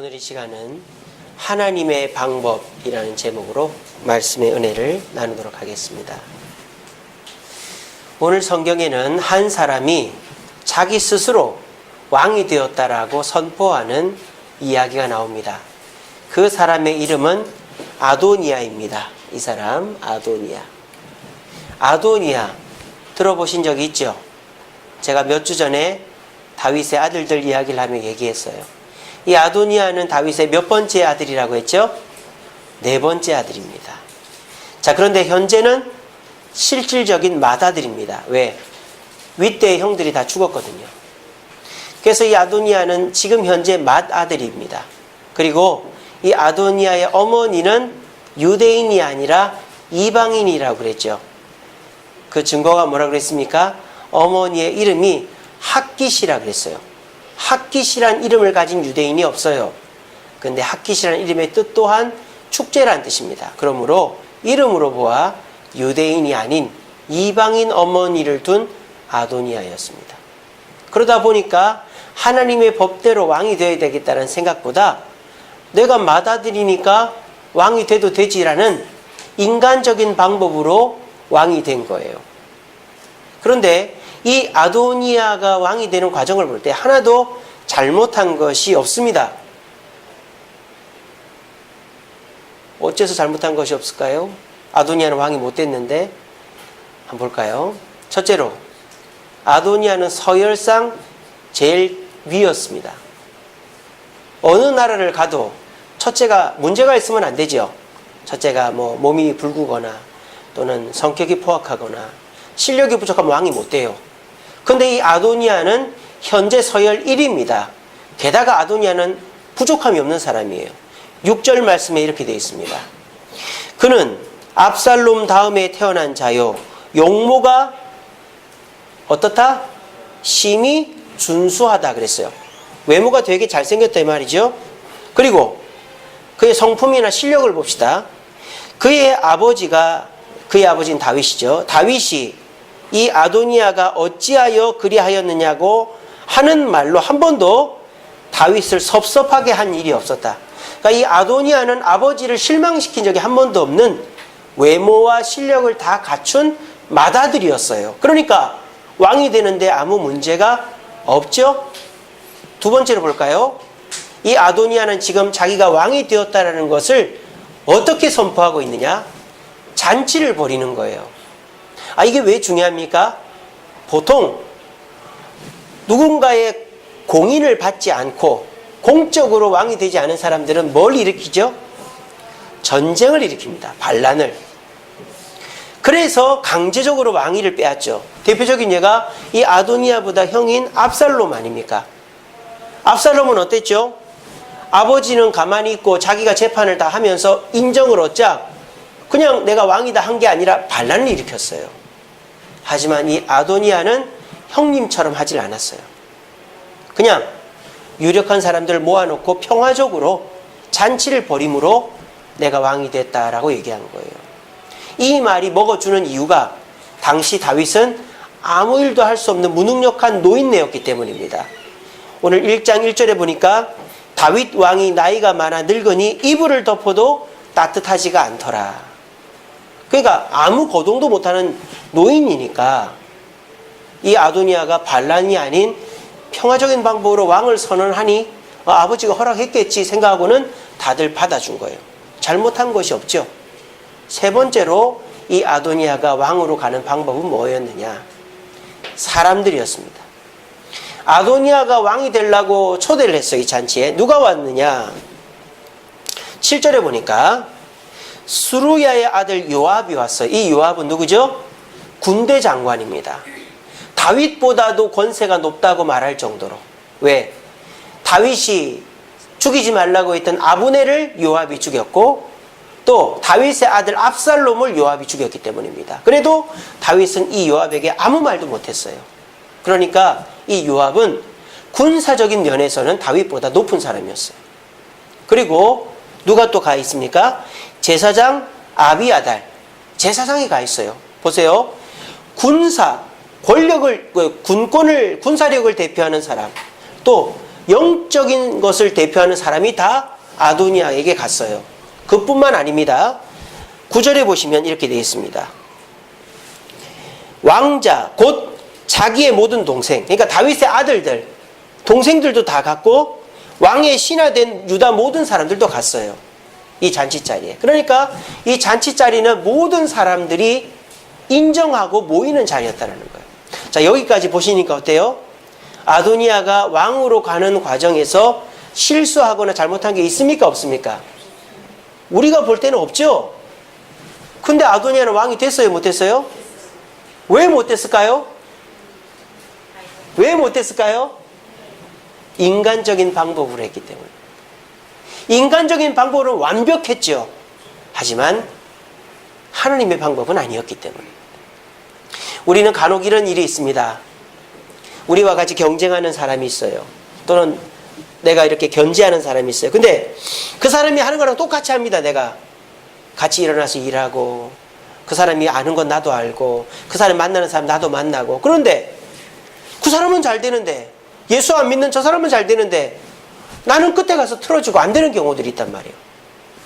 오늘 이 시간은 하나님의 방법이라는 제목으로 말씀의 은혜를 나누도록 하겠습니다. 오늘 성경에는 한 사람이 자기 스스로 왕이 되었다라고 선포하는 이야기가 나옵니다. 그 사람의 이름은 아도니아입니다. 이 사람 아도니아. 아도니아 들어보신 적이 있죠? 제가 몇 주 전에 다윗의 아들들 이야기를 하며 얘기했어요. 이 아도니아는 다윗의 몇 번째 아들이라고 했죠? 네 번째 아들입니다. 자, 그런데 현재는 실질적인 맏아들입니다. 왜? 윗대의 형들이 다 죽었거든요. 그래서 이 아도니아는 지금 현재 맏아들입니다. 그리고 이 아도니아의 어머니는 유대인이 아니라 이방인이라고 그랬죠. 그 증거가 뭐라고 그랬습니까? 어머니의 이름이 핫깃이라고 그랬어요. 핫깃이란 이름을 가진 유대인이 없어요. 그런데 핫깃이라는 이름의 뜻 또한 축제라는 뜻입니다. 그러므로 이름으로 보아 유대인이 아닌 이방인 어머니를 둔 아도니아였습니다. 그러다 보니까 하나님의 법대로 왕이 되어야 되겠다는 생각보다 내가 맏아들이니까 왕이 돼도 되지라는 인간적인 방법으로 왕이 된 거예요. 그런데 이 아도니아가 왕이 되는 과정을 볼 때 하나도 잘못한 것이 없습니다. 어째서 잘못한 것이 없을까요? 아도니아는 왕이 못 됐는데 한번 볼까요? 첫째로 아도니아는 서열상 제일 위였습니다. 어느 나라를 가도 첫째가 문제가 있으면 안 되죠. 첫째가 몸이 붉거나 또는 성격이 포악하거나 실력이 부족하면 왕이 못 돼요. 근데 이 아도니아는 현재 서열 1위입니다. 게다가 아도니아는 부족함이 없는 사람이에요. 6절 말씀에 이렇게 되어 있습니다. 그는 압살롬 다음에 태어난 자요. 용모가 어떻다? 심히 준수하다 그랬어요. 외모가 되게 잘생겼다 이 말이죠. 그리고 그의 성품이나 실력을 봅시다. 그의 아버지는 다윗이죠. 다윗이 이 아도니아가 어찌하여 그리하였느냐고 하는 말로 한 번도 다윗을 섭섭하게 한 일이 없었다. 그러니까 이 아도니아는 아버지를 실망시킨 적이 한 번도 없는 외모와 실력을 다 갖춘 맏아들이었어요. 그러니까 왕이 되는데 아무 문제가 없죠. 두 번째로 볼까요? 이 아도니아는 지금 자기가 왕이 되었다라는 것을 어떻게 선포하고 있느냐? 잔치를 벌이는 거예요. 이게 왜 중요합니까? 보통 누군가의 공인을 받지 않고 공적으로 왕이 되지 않은 사람들은 뭘 일으키죠? 전쟁을 일으킵니다. 반란을. 그래서 강제적으로 왕위를 빼앗죠. 대표적인 예가 이 아도니아보다 형인 압살롬 아닙니까? 압살롬은 어땠죠? 아버지는 가만히 있고 자기가 재판을 다 하면서 인정을 얻자 그냥 내가 왕이다 한 게 아니라 반란을 일으켰어요. 하지만 이 아도니아는 형님처럼 하질 않았어요. 그냥 유력한 사람들을 모아놓고 평화적으로 잔치를 벌임으로 내가 왕이 됐다라고 얘기한 거예요. 이 말이 먹어주는 이유가 당시 다윗은 아무 일도 할 수 없는 무능력한 노인네였기 때문입니다. 오늘 1장 1절에 보니까 다윗 왕이 나이가 많아 늙으니 이불을 덮어도 따뜻하지가 않더라. 그러니까 아무 거동도 못하는 노인이니까 이 아도니아가 반란이 아닌 평화적인 방법으로 왕을 선언하니 아버지가 허락했겠지 생각하고는 다들 받아준 거예요. 잘못한 것이 없죠. 세 번째로 이 아도니아가 왕으로 가는 방법은 뭐였느냐? 사람들이었습니다. 아도니아가 왕이 되려고 초대를 했어요. 이 잔치에. 누가 왔느냐? 7절에 보니까 수루야의 아들 요압이 왔어요. 이 요압은 누구죠? 군대 장관입니다. 다윗보다도 권세가 높다고 말할 정도로. 왜? 다윗이 죽이지 말라고 했던 아브넬을 요압이 죽였고 또 다윗의 아들 압살롬을 요압이 죽였기 때문입니다. 그래도 다윗은 이 요압에게 아무 말도 못했어요. 그러니까 이 요압은 군사적인 면에서는 다윗보다 높은 사람이었어요. 그리고 누가 또 가 있습니까? 제사장 아비아달. 제사장이 가 있어요. 보세요. 군사력을 대표하는 사람. 또 영적인 것을 대표하는 사람이 다 아도니아에게 갔어요. 그뿐만 아닙니다. 9절에 보시면 이렇게 되어 있습니다. 왕자 곧 자기의 모든 동생, 그러니까 다윗의 아들들, 동생들도 다 갔고 왕의 신하된 유다 모든 사람들도 갔어요. 이 잔치자리에. 그러니까 이 잔치자리는 모든 사람들이 인정하고 모이는 자리였다는 거예요. 자, 여기까지 보시니까 어때요? 아도니아가 왕으로 가는 과정에서 실수하거나 잘못한 게 있습니까? 없습니까? 우리가 볼 때는 없죠? 근데 아도니아는 왕이 됐어요? 못 됐어요? 왜 못 됐을까요? 왜 못 됐을까요? 인간적인 방법으로 했기 때문에. 인간적인 방법은 완벽했죠. 하지만 하나님의 방법은 아니었기 때문에. 우리는 간혹 이런 일이 있습니다. 우리와 같이 경쟁하는 사람이 있어요. 또는 내가 이렇게 견제하는 사람이 있어요. 근데 그 사람이 하는 거랑 똑같이 합니다. 내가 같이 일어나서 일하고, 그 사람이 아는 건 나도 알고, 그 사람 만나는 사람 나도 만나고. 그런데 그 사람은 잘 되는데, 예수 안 믿는 저 사람은 잘 되는데 나는 끝에 가서 틀어지고 안 되는 경우들이 있단 말이에요.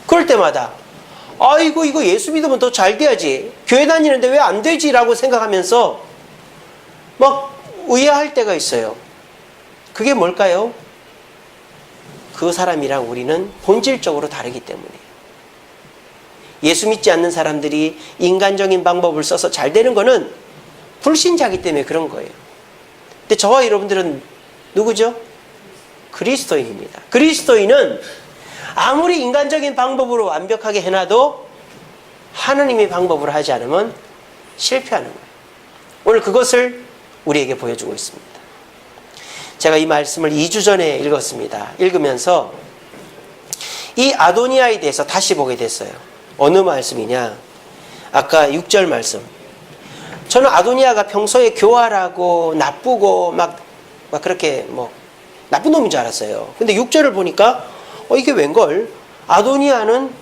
그럴 때마다 아이고 이거 예수 믿으면 더 잘 돼야지, 교회 다니는데 왜 안 되지? 라고 생각하면서 막 의아할 때가 있어요. 그게 뭘까요? 그 사람이랑 우리는 본질적으로 다르기 때문이에요. 예수 믿지 않는 사람들이 인간적인 방법을 써서 잘 되는 거는 불신자이기 때문에 그런 거예요. 근데 저와 여러분들은 누구죠? 그리스도인입니다. 그리스도인은 아무리 인간적인 방법으로 완벽하게 해놔도 하나님의 방법으로 하지 않으면 실패하는 거예요. 오늘 그것을 우리에게 보여주고 있습니다. 제가 이 말씀을 2주 전에 읽었습니다. 읽으면서 이 아도니아에 대해서 다시 보게 됐어요. 어느 말씀이냐? 아까 6절 말씀. 저는 아도니아가 평소에 교활하고 나쁘고 막 그렇게 나쁜 놈인 줄 알았어요. 근데 6절을 보니까 이게 웬걸? 아도니아는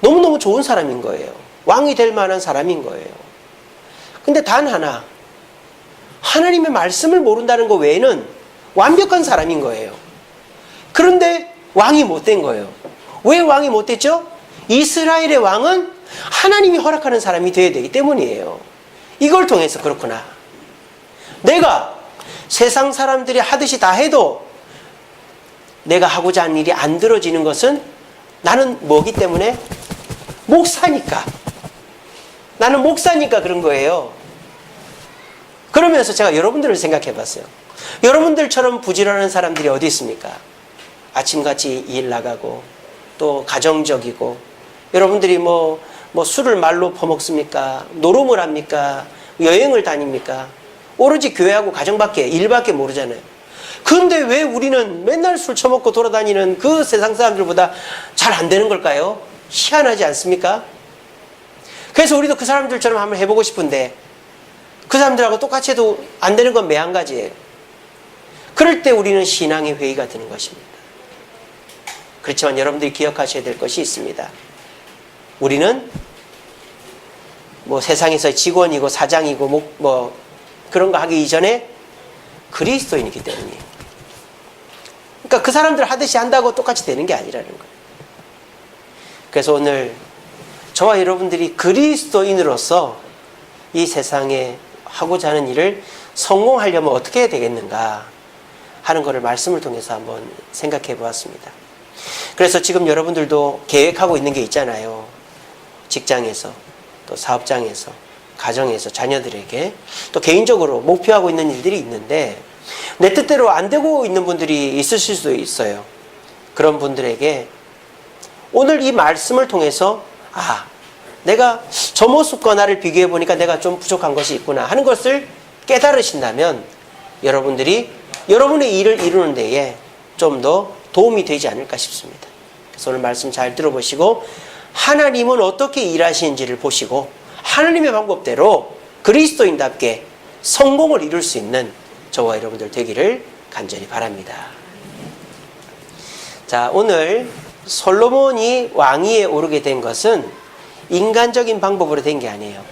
너무너무 좋은 사람인 거예요. 왕이 될 만한 사람인 거예요. 근데 단 하나, 하나님의 말씀을 모른다는 것 외에는 완벽한 사람인 거예요. 그런데 왕이 못된 거예요. 왜 왕이 못됐죠? 이스라엘의 왕은 하나님이 허락하는 사람이 되어야 되기 때문이에요. 이걸 통해서 그렇구나. 내가 세상 사람들이 하듯이 다 해도 내가 하고자 하는 일이 안 들어지는 것은 나는 뭐기 때문에? 목사니까. 나는 목사니까 그런 거예요. 그러면서 제가 여러분들을 생각해 봤어요. 여러분들처럼 부지런한 사람들이 어디 있습니까? 아침같이 일 나가고 또 가정적이고, 여러분들이 술을 말로 퍼먹습니까? 노름을 합니까? 여행을 다닙니까? 오로지 교회하고 가정밖에, 일밖에 모르잖아요. 그런데 왜 우리는 맨날 술 처먹고 돌아다니는 그 세상 사람들보다 잘 안 되는 걸까요? 희한하지 않습니까? 그래서 우리도 그 사람들처럼 한번 해보고 싶은데 그 사람들하고 똑같이 해도 안 되는 건 매한가지예요. 그럴 때 우리는 신앙의 회의가 되는 것입니다. 그렇지만 여러분들이 기억하셔야 될 것이 있습니다. 우리는 세상에서 직원이고 사장이고 그런 거 하기 이전에 그리스도인이기 때문이에요. 그러니까 그 사람들 하듯이 한다고 똑같이 되는 게 아니라는 거예요. 그래서 오늘 저와 여러분들이 그리스도인으로서 이 세상에 하고자 하는 일을 성공하려면 어떻게 해야 되겠는가 하는 것을 말씀을 통해서 한번 생각해 보았습니다. 그래서 지금 여러분들도 계획하고 있는 게 있잖아요. 직장에서, 또 사업장에서, 가정에서, 자녀들에게, 또 개인적으로 목표하고 있는 일들이 있는데 내 뜻대로 안 되고 있는 분들이 있으실 수도 있어요. 그런 분들에게 오늘 이 말씀을 통해서 내가 저 모습과 나를 비교해 보니까 내가 좀 부족한 것이 있구나 하는 것을 깨달으신다면 여러분들이 여러분의 일을 이루는 데에 좀 더 도움이 되지 않을까 싶습니다. 그래서 오늘 말씀 잘 들어보시고 하나님은 어떻게 일하시는지를 보시고 하나님의 방법대로 그리스도인답게 성공을 이룰 수 있는 저와 여러분들 되기를 간절히 바랍니다. 자, 오늘 솔로몬이 왕위에 오르게 된 것은 인간적인 방법으로 된 게 아니에요.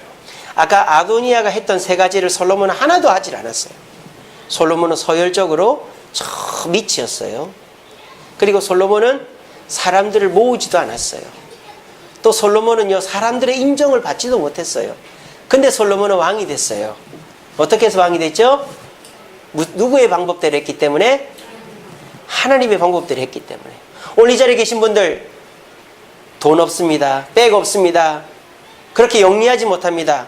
아까 아도니아가 했던 세 가지를 솔로몬은 하나도 하질 않았어요. 솔로몬은 서열적으로 저 밑이었어요. 그리고 솔로몬은 사람들을 모으지도 않았어요. 또 솔로몬은요, 사람들의 인정을 받지도 못했어요. 근데 솔로몬은 왕이 됐어요. 어떻게 해서 왕이 됐죠? 누구의 방법대로 했기 때문에? 하나님의 방법대로 했기 때문에. 오늘 이 자리에 계신 분들, 돈 없습니다. 백 없습니다. 그렇게 영리하지 못합니다.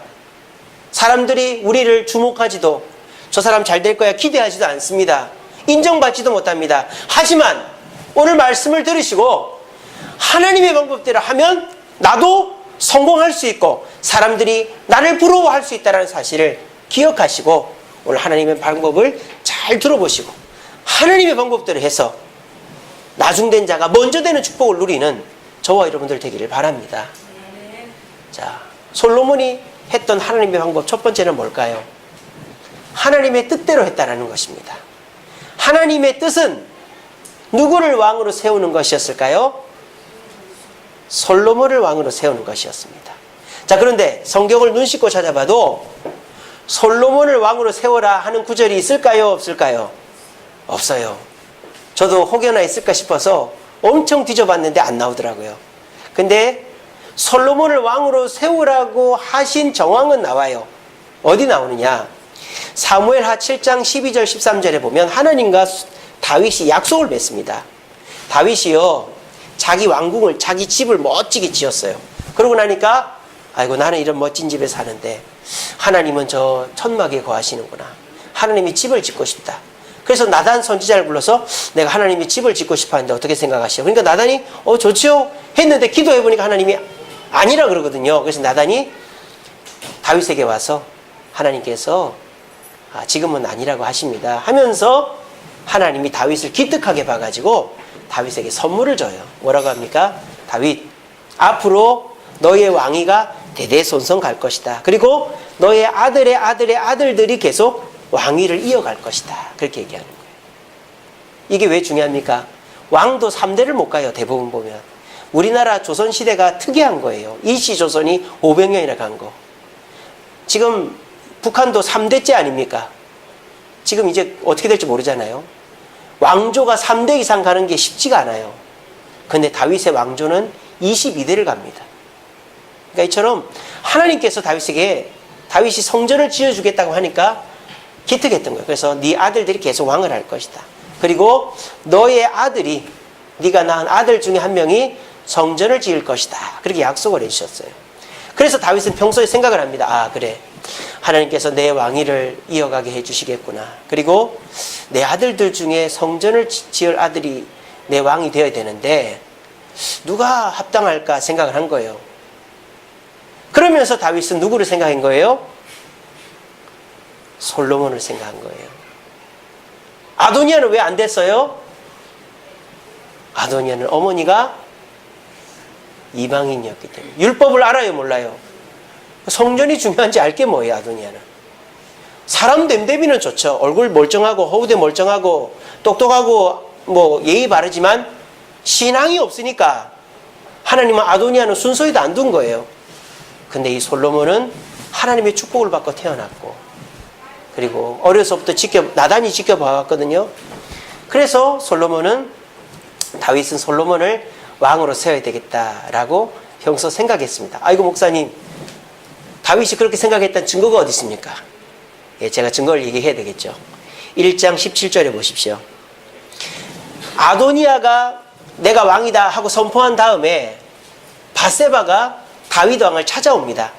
사람들이 우리를 주목하지도, 저 사람 잘 될 거야 기대하지도 않습니다. 인정받지도 못합니다. 하지만 오늘 말씀을 들으시고 하나님의 방법대로 하면 나도 성공할 수 있고 사람들이 나를 부러워할 수 있다는 사실을 기억하시고 오늘 하나님의 방법을 잘 들어보시고 하나님의 방법대로 해서 나중된 자가 먼저 되는 축복을 누리는 저와 여러분들 되기를 바랍니다. 자, 솔로몬이 했던 하나님의 방법 첫 번째는 뭘까요? 하나님의 뜻대로 했다라는 것입니다. 하나님의 뜻은 누구를 왕으로 세우는 것이었을까요? 솔로몬을 왕으로 세우는 것이었습니다. 자, 그런데 성경을 눈 씻고 찾아봐도 솔로몬을 왕으로 세워라 하는 구절이 있을까요? 없을까요? 없어요. 저도 혹여나 있을까 싶어서 엄청 뒤져봤는데 안 나오더라고요. 근데 솔로몬을 왕으로 세우라고 하신 정황은 나와요. 어디 나오느냐? 사무엘하 7장 12절 13절에 보면 하나님과 다윗이 약속을 맺습니다. 다윗이요, 자기 왕궁을, 자기 집을 멋지게 지었어요. 그러고 나니까 아이고, 나는 이런 멋진 집에 사는데 하나님은 저 천막에 거하시는구나. 하나님이 집을 짓고 싶다. 그래서 나단 선지자를 불러서 내가 하나님이 집을 짓고 싶어 하는데 어떻게 생각하시오? 그러니까 나단이 좋지요 했는데 기도해보니까 하나님이 아니라 그러거든요. 그래서 나단이 다윗에게 와서 하나님께서 지금은 아니라고 하십니다 하면서 하나님이 다윗을 기특하게 봐가지고 다윗에게 선물을 줘요. 뭐라고 합니까? 다윗, 앞으로 너의 왕위가 대대손손 갈 것이다. 그리고 너의 아들의 아들의 아들들이 계속 왕위를 이어갈 것이다. 그렇게 얘기하는 거예요. 이게 왜 중요합니까? 왕도 3대를 못 가요. 대부분 보면. 우리나라 조선시대가 특이한 거예요. 일시조선이 500년이나 간 거. 지금 북한도 3대째 아닙니까? 지금 이제 어떻게 될지 모르잖아요. 왕조가 3대 이상 가는 게 쉽지가 않아요. 근데 다윗의 왕조는 22대를 갑니다. 그러니까 이처럼 하나님께서 다윗에게 다윗이 성전을 지어주겠다고 하니까 기특했던 거예요. 그래서 네 아들들이 계속 왕을 할 것이다. 그리고 너의 아들이, 네가 낳은 아들 중에 한 명이 성전을 지을 것이다. 그렇게 약속을 해주셨어요. 그래서 다윗은 평소에 생각을 합니다. 아, 그래, 하나님께서 내 왕위를 이어가게 해주시겠구나. 그리고 내 아들들 중에 성전을 지을 아들이 내 왕이 되어야 되는데 누가 합당할까 생각을 한 거예요. 그러면서 다윗은 누구를 생각한 거예요? 솔로몬을 생각한 거예요. 아도니아는 왜 안 됐어요? 아도니아는 어머니가 이방인이었기 때문에. 율법을 알아요, 몰라요? 성전이 중요한지 알게 뭐예요, 아도니아는? 사람 됨됨이는 좋죠. 얼굴 멀쩡하고 허우대 멀쩡하고 똑똑하고 뭐 예의 바르지만 신앙이 없으니까 하나님은 아도니아는 순서에도 안 둔 거예요. 근데 이 솔로몬은 하나님의 축복을 받고 태어났고, 그리고 어려서부터 나단이 지켜봐왔거든요. 그래서 다윗은 솔로몬을 왕으로 세워야 되겠다라고 평소 생각했습니다. 아이고, 목사님, 다윗이 그렇게 생각했다는 증거가 어디 있습니까? 예, 제가 증거를 얘기해야 되겠죠. 1장 17절에 보십시오. 아도니아가 내가 왕이다 하고 선포한 다음에 밧세바가 다윗 왕을 찾아옵니다.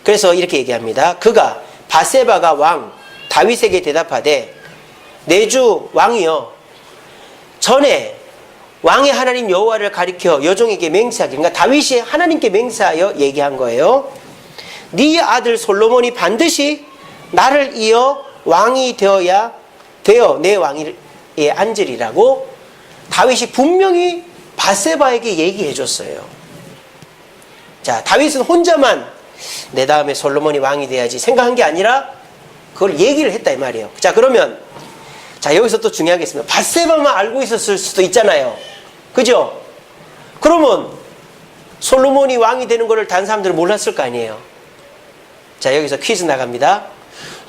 그래서 이렇게 얘기합니다. 그가, 밧세바가 왕 다윗에게 대답하되, 내 주 왕이여, 전에 왕의 하나님 여호와를 가리켜 여종에게 맹세하기. 그러니까 다윗이 하나님께 맹세하여 얘기한 거예요. 네 아들 솔로몬이 반드시 나를 이어 왕이 되어 내 왕위에 앉으리라고 다윗이 분명히 밧세바에게 얘기해 줬어요. 자, 다윗은 혼자만 내 다음에 솔로몬이 왕이 돼야지 생각한 게 아니라 그걸 얘기를 했다 이 말이에요. 자, 그러면 여기서 또 중요한 게 있습니다. 밧세바만 알고 있었을 수도 있잖아요. 그죠? 그러면 솔로몬이 왕이 되는 거를 다른 사람들은 몰랐을 거 아니에요. 자, 여기서 퀴즈 나갑니다.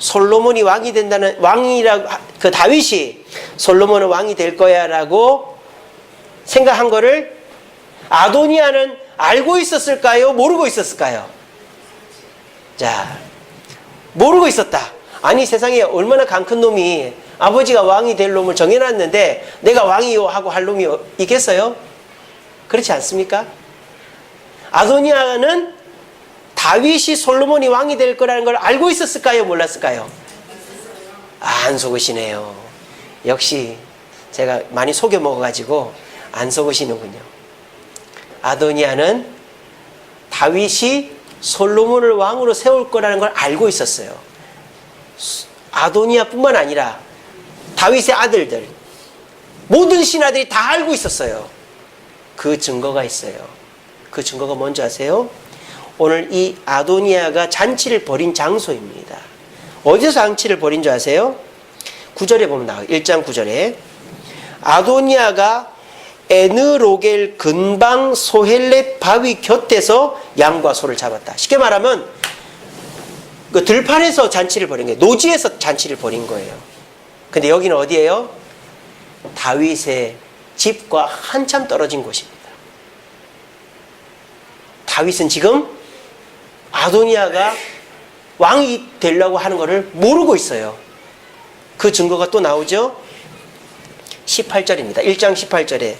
솔로몬이 왕이 된다는, 왕이라고, 그 다윗이 솔로몬은 왕이 될 거야 라고 생각한 거를 아도니아는 알고 있었을까요? 모르고 있었을까요? 자, 모르고 있었다. 아니, 세상에 얼마나 강 큰 놈이 아버지가 왕이 될 놈을 정해놨는데 내가 왕이요 하고 할 놈이 있겠어요? 그렇지 않습니까? 아도니아는 다윗이 솔로몬이 왕이 될 거라는 걸 알고 있었을까요? 몰랐을까요? 안 속으시네요. 역시 제가 많이 속여 먹어가지고 안 속으시는군요. 아도니아는 다윗이 솔로몬을 왕으로 세울 거라는 걸 알고 있었어요. 아도니아뿐만 아니라 다윗의 아들들, 모든 신하들이 다 알고 있었어요. 그 증거가 있어요. 그 증거가 뭔지 아세요? 오늘 이 아도니아가 잔치를 벌인 장소입니다. 어디서 잔치를 벌인 줄 아세요? 9절에 보면 나와요. 1장 9절에 아도니아가 에느로겔 근방 소헬렛 바위 곁에서 양과 소를 잡았다. 쉽게 말하면 그 들판에서 잔치를 벌인 거예요. 노지에서 잔치를 벌인 거예요. 근데 여기는 어디예요? 다윗의 집과 한참 떨어진 곳입니다. 다윗은 지금 아도니아가 왕이 되려고 하는 것을 모르고 있어요. 그 증거가 또 나오죠. 18절입니다. 1장 18절에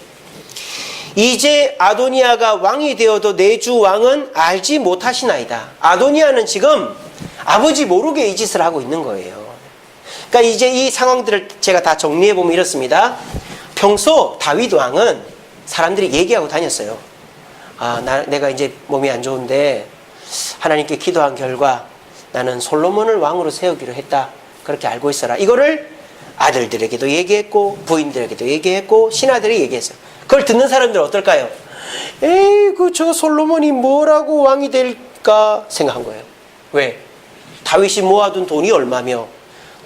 이제 아도니아가 왕이 되어도 내 주 왕은 알지 못하시나이다. 아도니아는 지금 아버지 모르게 이 짓을 하고 있는 거예요. 그러니까 이제 이 상황들을 제가 다 정리해보면 이렇습니다. 평소 다윗 왕은 사람들이 얘기하고 다녔어요. 내가 이제 몸이 안 좋은데 하나님께 기도한 결과 나는 솔로몬을 왕으로 세우기로 했다. 그렇게 알고 있어라. 이거를 아들들에게도 얘기했고 부인들에게도 얘기했고 신하들이 얘기했어요. 그걸 듣는 사람들은 어떨까요? 에이구 저 솔로몬이 뭐라고 왕이 될까 생각한 거예요. 왜? 다윗이 모아둔 돈이 얼마며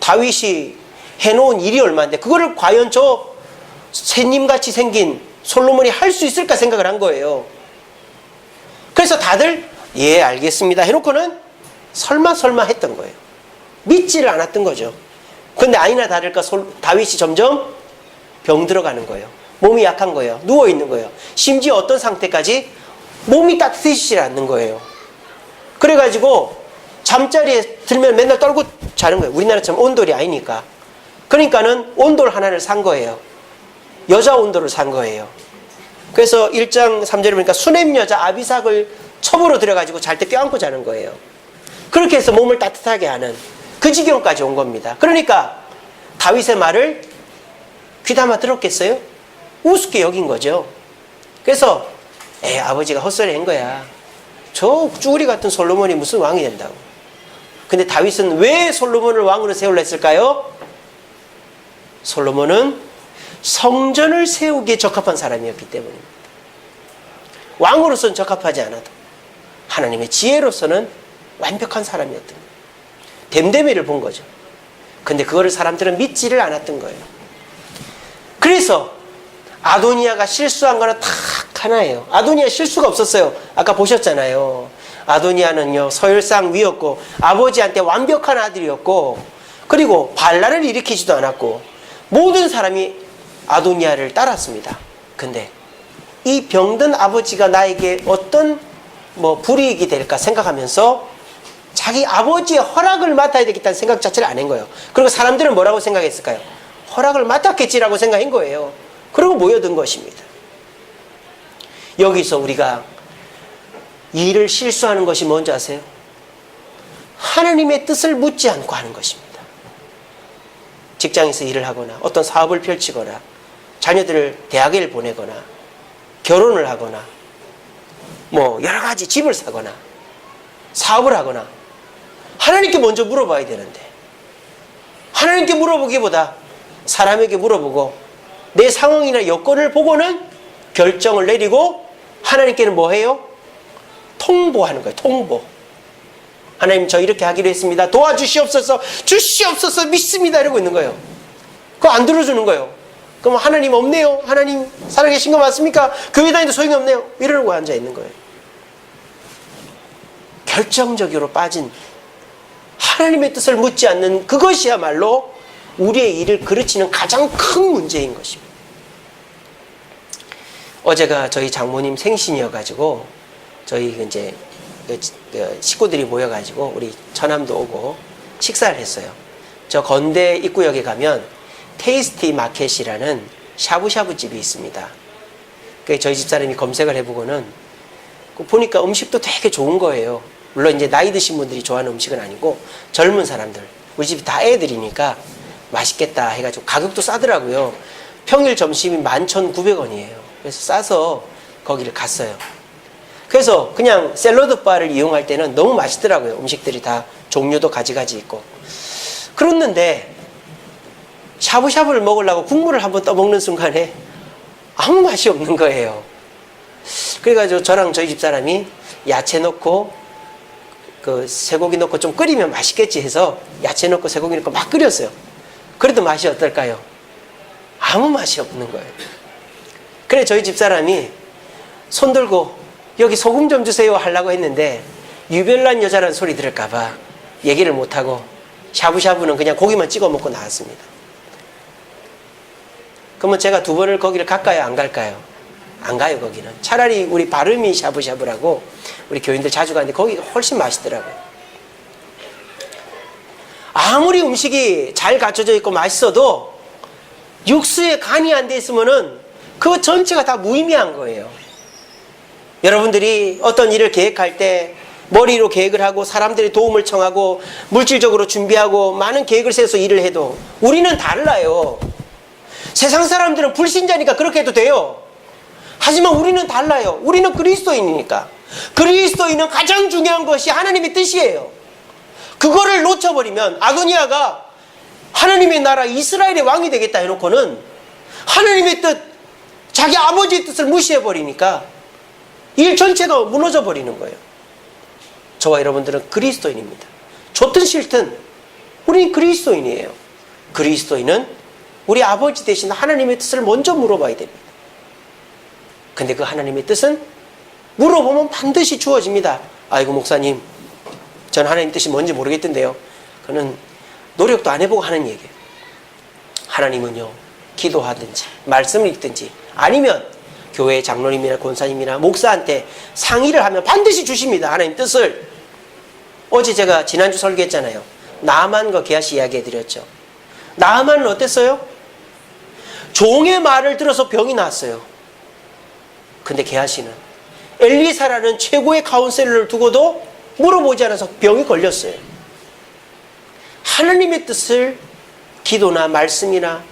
다윗이 해놓은 일이 얼마인데 그거를 과연 저 새님같이 생긴 솔로몬이 할 수 있을까 생각을 한 거예요. 그래서 다들 예 알겠습니다 해놓고는 설마 했던 거예요. 믿지를 않았던 거죠. 근데 아니나 다를까 다윗이 점점 병들어가는 거예요. 몸이 약한 거예요. 누워있는 거예요. 심지어 어떤 상태까지 몸이 따뜻해지지 않는 거예요. 그래가지고 잠자리에 들면 맨날 떨고 자는 거예요. 우리나라처럼 온돌이 아니니까. 그러니까는 온돌 하나를 산 거예요. 여자 온돌을 산 거예요. 그래서 1장 3절에 보니까 수넴 여자 아비삭을 첩으로 들여가지고 잘 때 껴안고 자는 거예요. 그렇게 해서 몸을 따뜻하게 하는 그 지경까지 온 겁니다. 그러니까 다윗의 말을 귀담아 들었겠어요? 우습게 여긴 거죠. 그래서 아버지가 헛소리 한 거야. 저 쭈구리 같은 솔로몬이 무슨 왕이 된다고. 근데 다윗은 왜 솔로몬을 왕으로 세우려 했을까요? 솔로몬은 성전을 세우기에 적합한 사람이었기 때문입니다. 왕으로서는 적합하지 않아도 하나님의 지혜로서는 완벽한 사람이었던 거예요. 댐데미를 본 거죠. 근데 그거를 사람들은 믿지를 않았던 거예요. 그래서 아도니아가 실수한 거는 딱 하나예요. 아도니아 실수가 없었어요. 아까 보셨잖아요. 아도니아는요 서열상 위였고 아버지한테 완벽한 아들이었고 그리고 반란을 일으키지도 않았고 모든 사람이 아도니아를 따랐습니다. 근데 이 병든 아버지가 나에게 어떤 불이익이 될까 생각하면서 자기 아버지의 허락을 맡아야 되겠다는 생각 자체를 안 한 거예요. 그리고 사람들은 뭐라고 생각했을까요? 허락을 맡았겠지라고 생각한 거예요. 그리고 모여든 것입니다. 여기서 우리가 일을 실수하는 것이 뭔지 아세요? 하나님의 뜻을 묻지 않고 하는 것입니다. 직장에서 일을 하거나 어떤 사업을 펼치거나 자녀들을 대학에 보내거나 결혼을 하거나 여러 가지 집을 사거나 사업을 하거나 하나님께 먼저 물어봐야 되는데 하나님께 물어보기보다 사람에게 물어보고 내 상황이나 여건을 보고는 결정을 내리고 하나님께는 뭐 해요? 통보하는 거예요. 통보. 하나님 저 이렇게 하기로 했습니다. 도와주시옵소서. 주시옵소서 믿습니다. 이러고 있는 거예요. 그거 안 들어주는 거예요. 그럼 하나님 없네요. 하나님 살아계신 거 맞습니까? 교회 다니도 소용이 없네요. 이러고 앉아 있는 거예요. 결정적으로 빠진 하나님의 뜻을 묻지 않는 그것이야말로 우리의 일을 그르치는 가장 큰 문제인 것입니다. 어제가 저희 장모님 생신이어가지고 저희 이제 식구들이 모여가지고 우리 처남도 오고 식사를 했어요. 저 건대 입구역에 가면 테이스티 마켓이라는 샤브샤브 집이 있습니다. 저희 집사람이 검색을 해보고는 보니까 음식도 되게 좋은 거예요. 물론 이제 나이 드신 분들이 좋아하는 음식은 아니고 젊은 사람들, 우리 집이 다 애들이니까 맛있겠다 해가지고 가격도 싸더라고요. 평일 점심이 11,900원이에요. 그래서 싸서 거기를 갔어요. 그래서 그냥 샐러드 바를 이용할 때는 너무 맛있더라고요. 음식들이 다 종류도 가지가지 있고. 그랬는데 샤브샤브를 먹으려고 국물을 한번 떠먹는 순간에 아무 맛이 없는 거예요. 그래가지고 저랑 저희 집사람이 야채 넣고 그 쇠고기 넣고 좀 끓이면 맛있겠지 해서 야채 넣고 쇠고기 넣고 막 끓였어요. 그래도 맛이 어떨까요? 아무 맛이 없는 거예요. 그래 저희 집사람이 손 들고 여기 소금 좀 주세요 하려고 했는데 유별난 여자라는 소리 들을까봐 얘기를 못하고 샤브샤브는 그냥 고기만 찍어 먹고 나왔습니다. 그러면 제가 두 번을 거기를 갈까요? 안 갈까요? 안 가요. 거기는 차라리 우리 바르미 샤브샤브라고 우리 교인들 자주 가는데 거기가 훨씬 맛있더라고요. 아무리 음식이 잘 갖춰져 있고 맛있어도 육수에 간이 안 돼 있으면은 그 전체가 다 무의미한 거예요. 여러분들이 어떤 일을 계획할 때 머리로 계획을 하고 사람들의 도움을 청하고 물질적으로 준비하고 많은 계획을 세워서 일을 해도 우리는 달라요. 세상 사람들은 불신자니까 그렇게 해도 돼요. 하지만 우리는 달라요. 우리는 그리스도인이니까. 그리스도인은 가장 중요한 것이 하나님의 뜻이에요. 그거를 놓쳐버리면 아도니아가 하나님의 나라 이스라엘의 왕이 되겠다 해놓고는 하나님의 뜻, 자기 아버지의 뜻을 무시해버리니까 일 전체가 무너져 버리는 거예요. 저와 여러분들은 그리스도인입니다. 좋든 싫든 우리는 그리스도인이에요. 그리스도인은 우리 아버지 대신 하나님의 뜻을 먼저 물어봐야 됩니다. 근데 그 하나님의 뜻은 물어보면 반드시 주어집니다. 아이고 목사님, 전 하나님 뜻이 뭔지 모르겠던데요. 그는 노력도 안 해보고 하는 얘기예요. 하나님은요, 기도하든지 말씀을 읽든지 아니면 교회 장로님이나 권사님이나 목사한테 상의를 하면 반드시 주십니다. 하나님 뜻을. 어제 제가 지난주 설교했잖아요. 나만과 게하시 이야기해드렸죠. 나만은 어땠어요? 종의 말을 들어서 병이 났어요. 근데 게하시는 엘리사라는 최고의 카운셀러를 두고도 물어보지 않아서 병이 걸렸어요. 하나님의 뜻을 기도나 말씀이나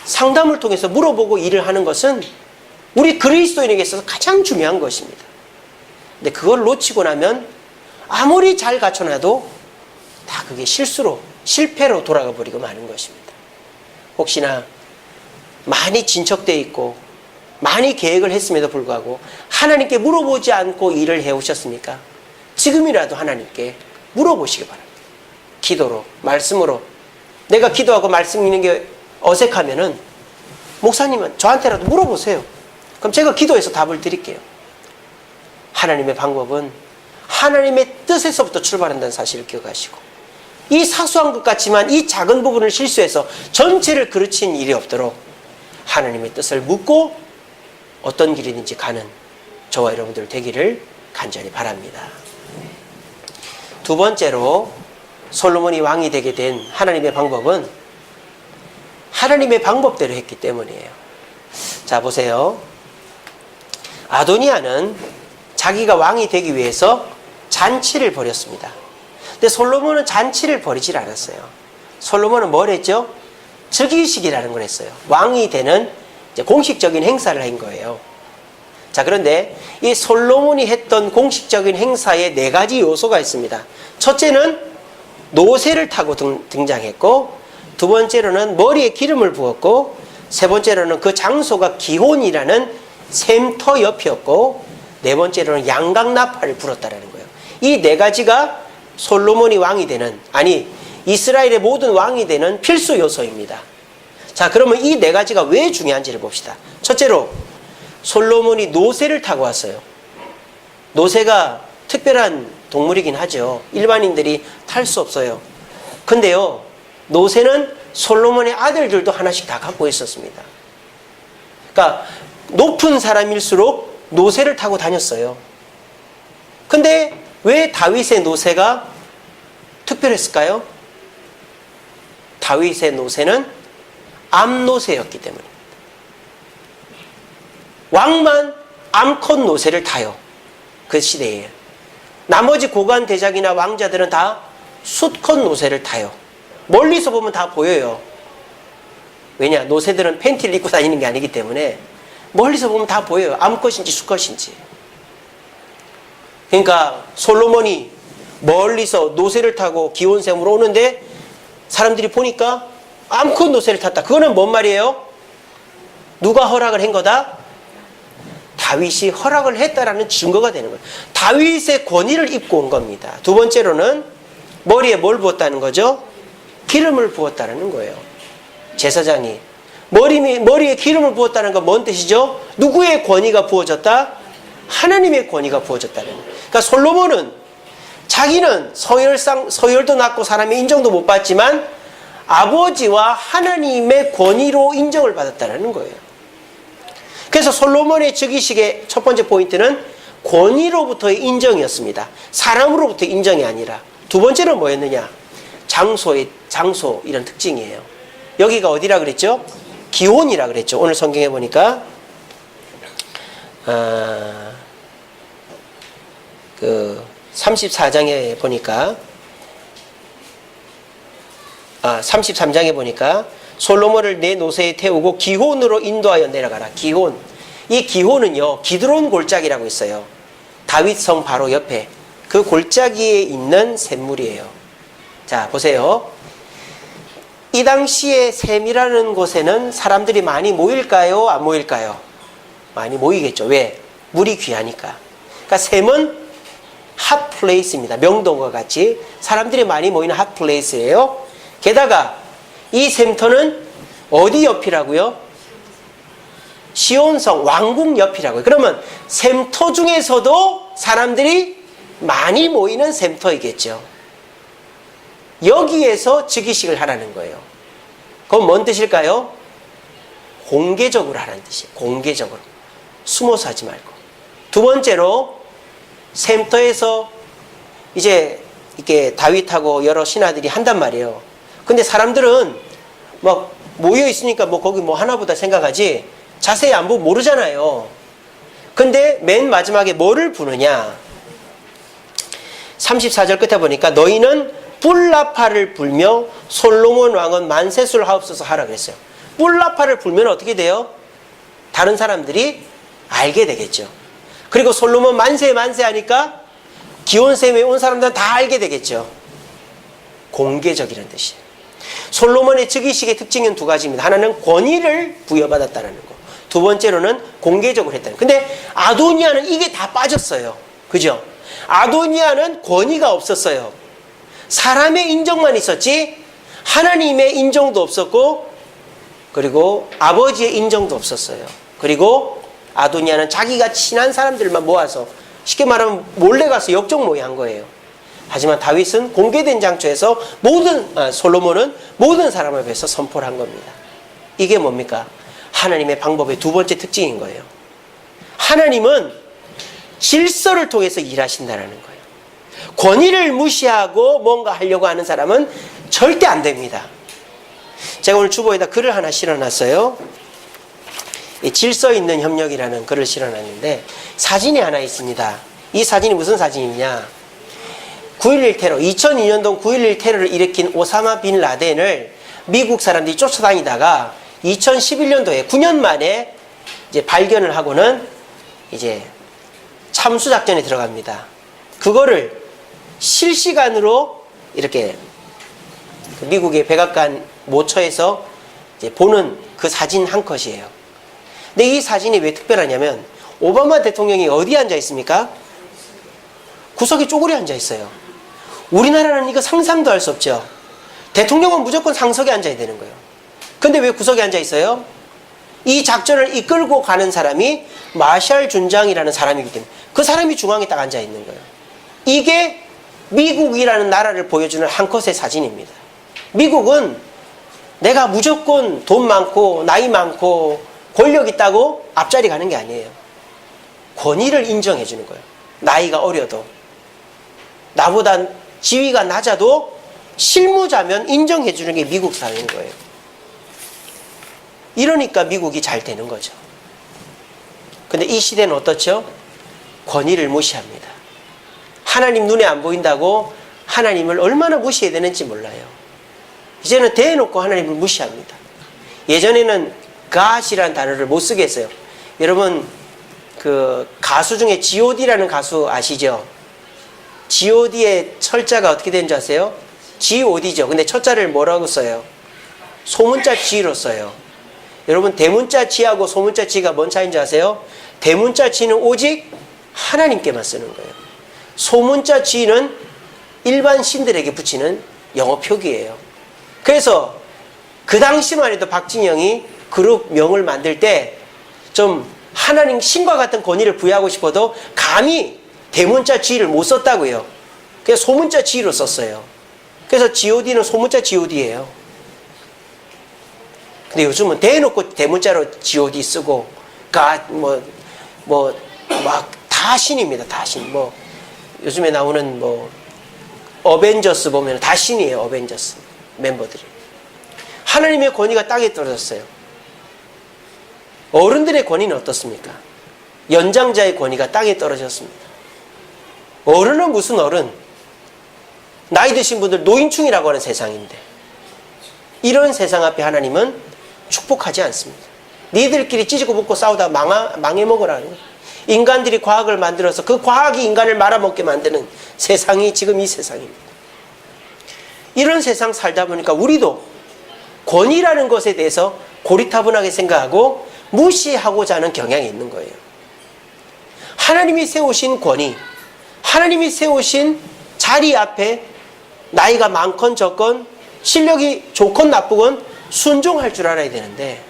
상담을 통해서 물어보고 일을 하는 것은 우리 그리스도인에게 있어서 가장 중요한 것입니다. 근데 그걸 놓치고 나면 아무리 잘 갖춰놔도 다 그게 실패로 돌아가 버리고 마는 것입니다. 혹시나 많이 진척되어 있고 많이 계획을 했음에도 불구하고 하나님께 물어보지 않고 일을 해오셨습니까? 지금이라도 하나님께 물어보시기 바랍니다. 기도로, 말씀으로. 내가 기도하고 말씀 읽는 게 어색하면은 목사님은 저한테라도 물어보세요. 그럼 제가 기도해서 답을 드릴게요. 하나님의 방법은 하나님의 뜻에서부터 출발한다는 사실을 기억하시고, 이 사소한 것 같지만 이 작은 부분을 실수해서 전체를 그르친 일이 없도록 하나님의 뜻을 묻고 어떤 길이든지 가는 저와 여러분들 되기를 간절히 바랍니다. 두 번째로 솔로몬이 왕이 되게 된 하나님의 방법은 하나님의 방법대로 했기 때문이에요. 자, 보세요. 아도니아는 자기가 왕이 되기 위해서 잔치를 벌였습니다. 근데 솔로몬은 잔치를 벌이질 않았어요. 솔로몬은 뭘 했죠? 즉위식이라는 걸 했어요. 왕이 되는 이제 공식적인 행사를 한 거예요. 자, 그런데 이 솔로몬이 했던 공식적인 행사에 4가지 요소가 있습니다. 첫째는 노새를 타고 등장했고, 두 번째로는 머리에 기름을 부었고, 세 번째로는 그 장소가 기혼이라는 샘터 옆이었고, 네 번째로는 양강나팔을 불었다라는 거예요. 이 4가지가 솔로몬이 왕이 되는, 아니 이스라엘의 모든 왕이 되는 필수 요소입니다. 자, 그러면 이 4가지가 왜 중요한지를 봅시다. 첫째로 솔로몬이 노새를 타고 왔어요. 노새가 특별한 동물이긴 하죠. 일반인들이 탈 수 없어요. 근데요, 노새는 솔로몬의 아들들도 하나씩 다 갖고 있었습니다. 그러니까 높은 사람일수록 노새를 타고 다녔어요. 근데 왜 다윗의 노새가 특별했을까요? 다윗의 노새는 암노새였기 때문입니다. 왕만 암컷 노새를 타요. 그 시대에. 나머지 고관 대작이나 왕자들은 다 수컷 노새를 타요. 멀리서 보면 다 보여요. 왜냐? 노새들은 팬티를 입고 다니는 게 아니기 때문에 멀리서 보면 다 보여요. 암컷인지 수컷인지. 그러니까 솔로몬이 멀리서 노새를 타고 기온샘으로 오는데 사람들이 보니까 암컷 노새를 탔다. 그거는 뭔 말이에요? 누가 허락을 한 거다? 다윗이 허락을 했다라는 증거가 되는 거예요. 다윗의 권위를 입고 온 겁니다. 두 번째로는 머리에 뭘 부었다는 거죠? 기름을 부었다는 거예요. 제사장이 머리에 기름을 부었다는 건 뭔 뜻이죠? 누구의 권위가 부어졌다? 하나님의 권위가 부어졌다는 거예요. 그러니까 솔로몬은 자기는 서열도 낮고 사람의 인정도 못 받지만 아버지와 하나님의 권위로 인정을 받았다는 거예요. 그래서 솔로몬의 즉위식의 첫 번째 포인트는 권위로부터의 인정이었습니다. 사람으로부터의 인정이 아니라. 두 번째는 뭐였느냐? 장소 이런 특징이에요. 여기가 어디라 그랬죠? 기온이라 그랬죠. 오늘 성경에 보니까 34장에 보니까 33장에 보니까 솔로몬을 내 노새에 태우고 기혼으로 인도하여 내려가라. 기혼. 이 기혼은요, 기드론 골짜기라고 있어요. 다윗성 바로 옆에 그 골짜기에 있는 샘물이에요. 자, 보세요. 이 당시에 샘이라는 곳에는 사람들이 많이 모일까요? 안 모일까요? 많이 모이겠죠. 왜? 물이 귀하니까. 그러니까 샘은 핫플레이스입니다. 명동과 같이 사람들이 많이 모이는 핫플레이스예요. 게다가 이 샘터는 어디 옆이라고요? 시온성 왕궁 옆이라고요. 그러면 샘터 중에서도 사람들이 많이 모이는 샘터이겠죠. 여기에서 즉위식을 하라는 거예요. 그건 뭔 뜻일까요? 공개적으로 하라는 뜻이에요. 공개적으로. 숨어서 하지 말고. 두 번째로 샘터에서 이제 이렇게 다윗하고 여러 신하들이 한단 말이에요. 근데 사람들은 막 모여 있으니까 뭐 거기 뭐 하나보다 생각하지 자세히 안 보고 모르잖아요. 근데 맨 마지막에 뭐를 부르냐? 34절 끝에 보니까 너희는 뿔나파를 불며 솔로몬 왕은 만세술 하옵소서 하라 그랬어요. 뿔나파를 불면 어떻게 돼요? 다른 사람들이 알게 되겠죠. 그리고 솔로몬 만세 하니까 기온샘에 온 사람들은 다 알게 되겠죠. 공개적이라는 뜻이에요. 솔로몬의 즉위식의 특징은 두 가지입니다. 하나는 권위를 부여받았다는 거. 두 번째로는 공개적으로 했다는 거. 근데 아도니아는 이게 다 빠졌어요. 그죠? 아도니아는 권위가 없었어요. 사람의 인정만 있었지 하나님의 인정도 없었고 그리고 아버지의 인정도 없었어요. 그리고 아도니아는 자기가 친한 사람들만 모아서 쉽게 말하면 몰래 가서 역적 모의한 거예요. 하지만 다윗은 공개된 장소에서 솔로몬은 모든 사람 앞에서 선포를 한 겁니다. 이게 뭡니까? 하나님의 방법의 두 번째 특징인 거예요. 하나님은 질서를 통해서 일하신다는 거예요. 권위를 무시하고 뭔가 하려고 하는 사람은 절대 안 됩니다. 제가 오늘 주보에다 글을 하나 실어놨어요. 질서 있는 협력이라는 글을 실어놨는데 사진이 하나 있습니다. 이 사진이 무슨 사진이냐? 9.11 테러, 2002년도 9.11 테러를 일으킨 오사마 빈 라덴을 미국 사람들이 쫓아다니다가 2011년도에 9년 만에 이제 발견을 하고는 이제 참수작전에 들어갑니다. 그거를 실시간으로 이렇게 미국의 백악관 모처에서 이제 보는 그 사진 한 컷이에요. 근데 이 사진이 왜 특별하냐면 오바마 대통령이 어디에 앉아 있습니까? 구석에 쪼그려 앉아 있어요. 우리나라는 이거 상상도 할 수 없죠. 대통령은 무조건 상석에 앉아야 되는 거예요. 근데 왜 구석에 앉아 있어요? 이 작전을 이끌고 가는 사람이 마샬 준장이라는 사람이기 때문에 그 사람이 중앙에 딱 앉아 있는 거예요. 이게 미국이라는 나라를 보여주는 한 컷의 사진입니다. 미국은 내가 무조건 돈 많고 나이 많고 권력 있다고 앞자리 가는 게 아니에요. 권위를 인정해 주는 거예요. 나이가 어려도, 나보다 지위가 낮아도 실무자면 인정해 주는 게 미국 사회인 거예요. 이러니까 미국이 잘 되는 거죠. 근데 이 시대는 어떻죠? 권위를 무시합니다. 하나님 눈에 안 보인다고 하나님을 얼마나 무시해야 되는지 몰라요. 이제는 대놓고 하나님을 무시합니다. 예전에는 God이라는 단어를 못 쓰겠어요. 여러분 그 가수 중에 G.O.D라는 가수 아시죠? G.O.D의 철자가 어떻게 되는 줄 아세요? G.O.D죠. 근데 첫자를 뭐라고 써요? 소문자 G로 써요. 여러분 대문자 G하고 소문자 G가 뭔 차이인 줄 아세요? 대문자 G는 오직 하나님께만 쓰는 거예요. 소문자 G는 일반 신들에게 붙이는 영어 표기예요. 그래서 그 당시만 해도 박진영이 그룹 명을 만들 때 좀 하나님 신과 같은 권위를 부여하고 싶어도 감히 대문자 G를 못 썼다고요. 그래서 소문자 G로 썼어요. 그래서 G.O.D는 소문자 G.O.D예요. 근데 요즘은 대놓고 대문자로 G.O.D 쓰고 막 다 신입니다. 다 신. 뭐 요즘에 나오는 뭐 어벤져스 보면 다 신이에요. 어벤져스 멤버들이. 하나님의 권위가 땅에 떨어졌어요. 어른들의 권위는 어떻습니까? 연장자의 권위가 땅에 떨어졌습니다. 어른은 무슨 어른? 나이 드신 분들 노인충이라고 하는 세상인데, 이런 세상 앞에 하나님은 축복하지 않습니다. 니들끼리 찢고 붓고 싸우다 망해먹으라는 거예요. 인간들이 과학을 만들어서 그 과학이 인간을 말아먹게 만드는 세상이 지금 이 세상입니다. 이런 세상 살다 보니까 우리도 권위라는 것에 대해서 고리타분하게 생각하고 무시하고자 하는 경향이 있는 거예요. 하나님이 세우신 권위, 하나님이 세우신 자리 앞에 나이가 많건 적건 실력이 좋건 나쁘건 순종할 줄 알아야 되는데,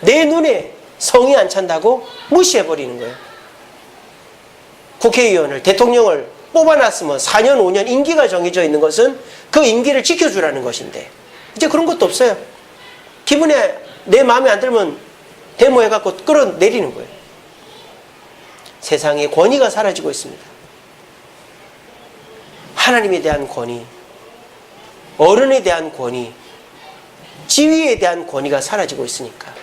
내 눈에 성이 안 찬다고 무시해버리는 거예요. 국회의원을, 대통령을 뽑아놨으면 4년, 5년 임기가 정해져 있는 것은 그 임기를 지켜주라는 것인데, 이제 그런 것도 없어요. 기분에 내 마음에 안 들면 데모해갖고 끌어내리는 거예요. 세상에 권위가 사라지고 있습니다. 하나님에 대한 권위, 어른에 대한 권위, 지위에 대한 권위가 사라지고 있으니까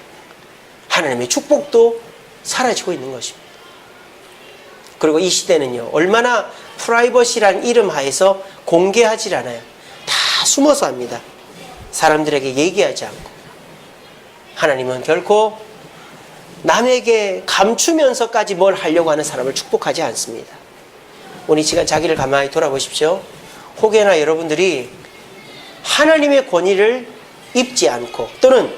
하나님의 축복도 사라지고 있는 것입니다. 그리고 이 시대는요, 얼마나 프라이버시라는 이름 하에서 공개하지 않아요. 다 숨어서 합니다. 사람들에게 얘기하지 않고. 하나님은 결코 남에게 감추면서까지 뭘 하려고 하는 사람을 축복하지 않습니다. 오늘 이 시간 자기를 가만히 돌아보십시오. 혹여나 여러분들이 하나님의 권위를 입지 않고, 또는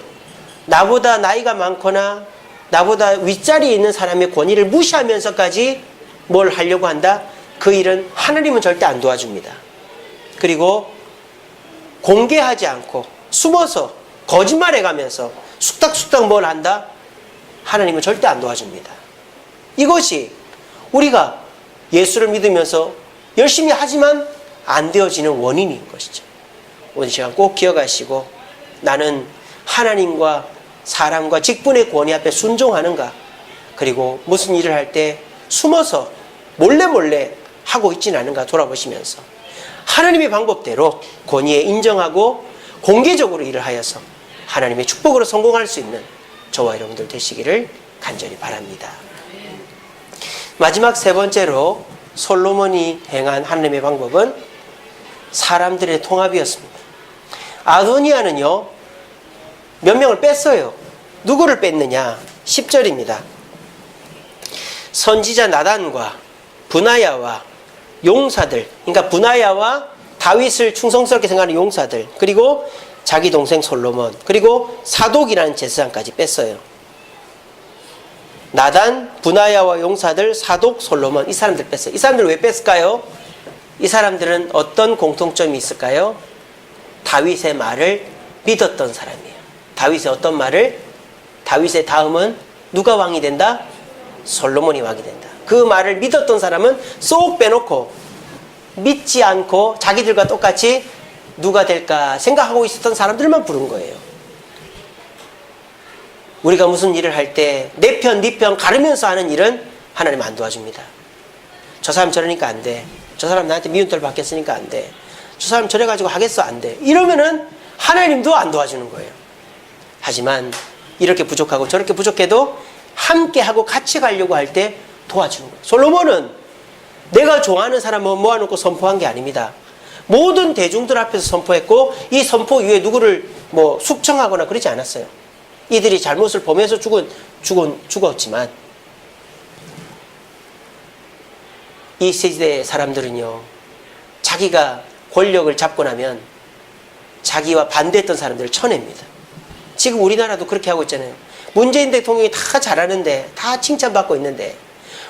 나보다 나이가 많거나 나보다 윗자리에 있는 사람의 권위를 무시하면서까지 뭘 하려고 한다? 그 일은 하나님은 절대 안 도와줍니다. 그리고 공개하지 않고 숨어서 거짓말해가면서 숙닥숙닥 뭘 한다? 하나님은 절대 안 도와줍니다. 이것이 우리가 예수를 믿으면서 열심히 하지만 안 되어지는 원인인 것이죠. 오늘 시간 꼭 기억하시고, 나는 하나님과 사람과 직분의 권위 앞에 순종하는가, 그리고 무슨 일을 할 때 숨어서 몰래 하고 있지는 않은가 돌아보시면서 하나님의 방법대로 권위에 인정하고 공개적으로 일을 하여서 하나님의 축복으로 성공할 수 있는 저와 여러분들 되시기를 간절히 바랍니다. 마지막 세 번째로 솔로몬이 행한 하나님의 방법은 사람들의 통합이었습니다. 아도니아는요, 몇 명을 뺐어요. 누구를 뺐느냐? 10절입니다. 선지자 나단과 브나야와 용사들, 그러니까 브나야와 다윗을 충성스럽게 생각하는 용사들, 그리고 자기 동생 솔로몬, 그리고 사독이라는 제사장까지 뺐어요. 나단, 브나야와 용사들, 사독, 솔로몬, 이 사람들 뺐어요. 이 사람들 왜 뺐을까요? 이 사람들은 어떤 공통점이 있을까요? 다윗의 말을 믿었던 사람이에요. 다윗의 어떤 말을? 다윗의 다음은 누가 왕이 된다? 솔로몬이 왕이 된다. 그 말을 믿었던 사람은 쏙 빼놓고 믿지 않고 자기들과 똑같이 누가 될까 생각하고 있었던 사람들만 부른 거예요. 우리가 무슨 일을 할 때 내 편, 네 편 가르면서 하는 일은 하나님 안 도와줍니다. 저 사람 저러니까 안 돼. 저 사람 나한테 미움을 받겠으니까 안 돼. 저 사람 저래가지고 하겠어 안 돼. 이러면은 하나님도 안 도와주는 거예요. 하지만 이렇게 부족하고 저렇게 부족해도 함께 하고 같이 가려고 할 때 도와주는 거예요. 솔로몬은 내가 좋아하는 사람은 모아놓고 선포한 게 아닙니다. 모든 대중들 앞에서 선포했고 이 선포 이후에 누구를 뭐 숙청하거나 그러지 않았어요. 이들이 잘못을 범해서 죽었지만 이 세대의 사람들은요, 자기가 권력을 잡고 나면 자기와 반대했던 사람들을 쳐냅니다. 지금 우리나라도 그렇게 하고 있잖아요. 문재인 대통령이 다 잘하는데, 다 칭찬받고 있는데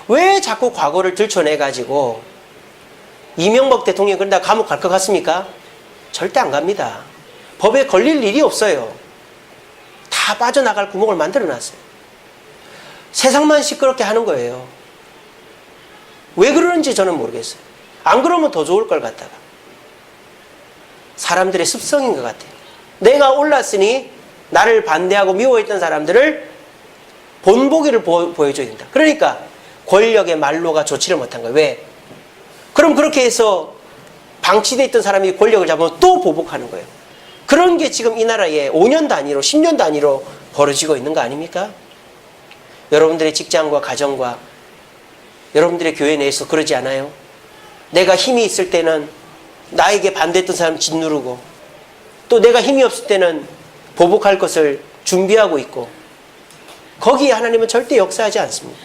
왜 자꾸 과거를 들춰내가지고 이명박 대통령이 그런다 감옥 갈 것 같습니까? 절대 안 갑니다. 법에 걸릴 일이 없어요. 다 빠져나갈 구멍을 만들어놨어요. 세상만 시끄럽게 하는 거예요. 왜 그러는지 저는 모르겠어요. 안 그러면 더 좋을 걸 갖다가. 사람들의 습성인 것 같아요. 내가 올랐으니 나를 반대하고 미워했던 사람들을 본보기를 보여줘야 된다. 그러니까 권력의 말로가 좋지를 못한 거예요. 왜? 그럼 그렇게 해서 방치되어 있던 사람이 권력을 잡으면 또 보복하는 거예요. 그런 게 지금 이 나라에 5년 단위로 10년 단위로 벌어지고 있는 거 아닙니까? 여러분들의 직장과 가정과 여러분들의 교회 내에서 그러지 않아요? 내가 힘이 있을 때는 나에게 반대했던 사람 짓누르고 또 내가 힘이 없을 때는 보복할 것을 준비하고 있고 거기에 하나님은 절대 역사하지 않습니다.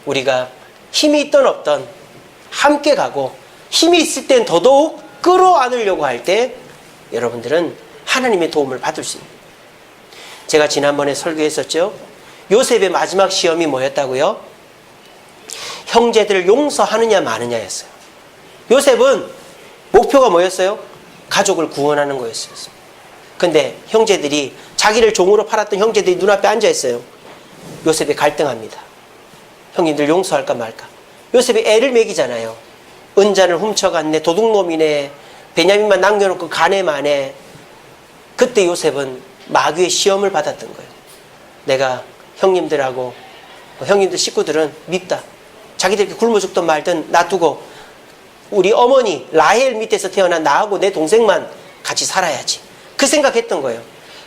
우리가 힘이 있든 없든 함께 가고 힘이 있을 땐 더더욱 끌어안으려고 할 때 여러분들은 하나님의 도움을 받을 수 있습니다. 제가 지난번에 설교했었죠. 요셉의 마지막 시험이 뭐였다고요? 형제들을 용서하느냐 마느냐였어요. 요셉은 목표가 뭐였어요? 가족을 구원하는 거였어요. 근데 형제들이 자기를 종으로 팔았던 형제들이 눈앞에 앉아있어요. 요셉이 갈등합니다. 형님들 용서할까 말까. 요셉이 애를 먹이잖아요. 은잔을 훔쳐갔네, 도둑놈이네, 베냐민만 남겨놓고 가네 마네. 그때 요셉은 마귀의 시험을 받았던 거예요. 내가 형님들하고 형님들 식구들은 밉다. 자기들끼리 굶어 죽든 말든 놔두고 우리 어머니 라헬 밑에서 태어난 나하고 내 동생만 같이 살아야지. 그 생각했던 거예요.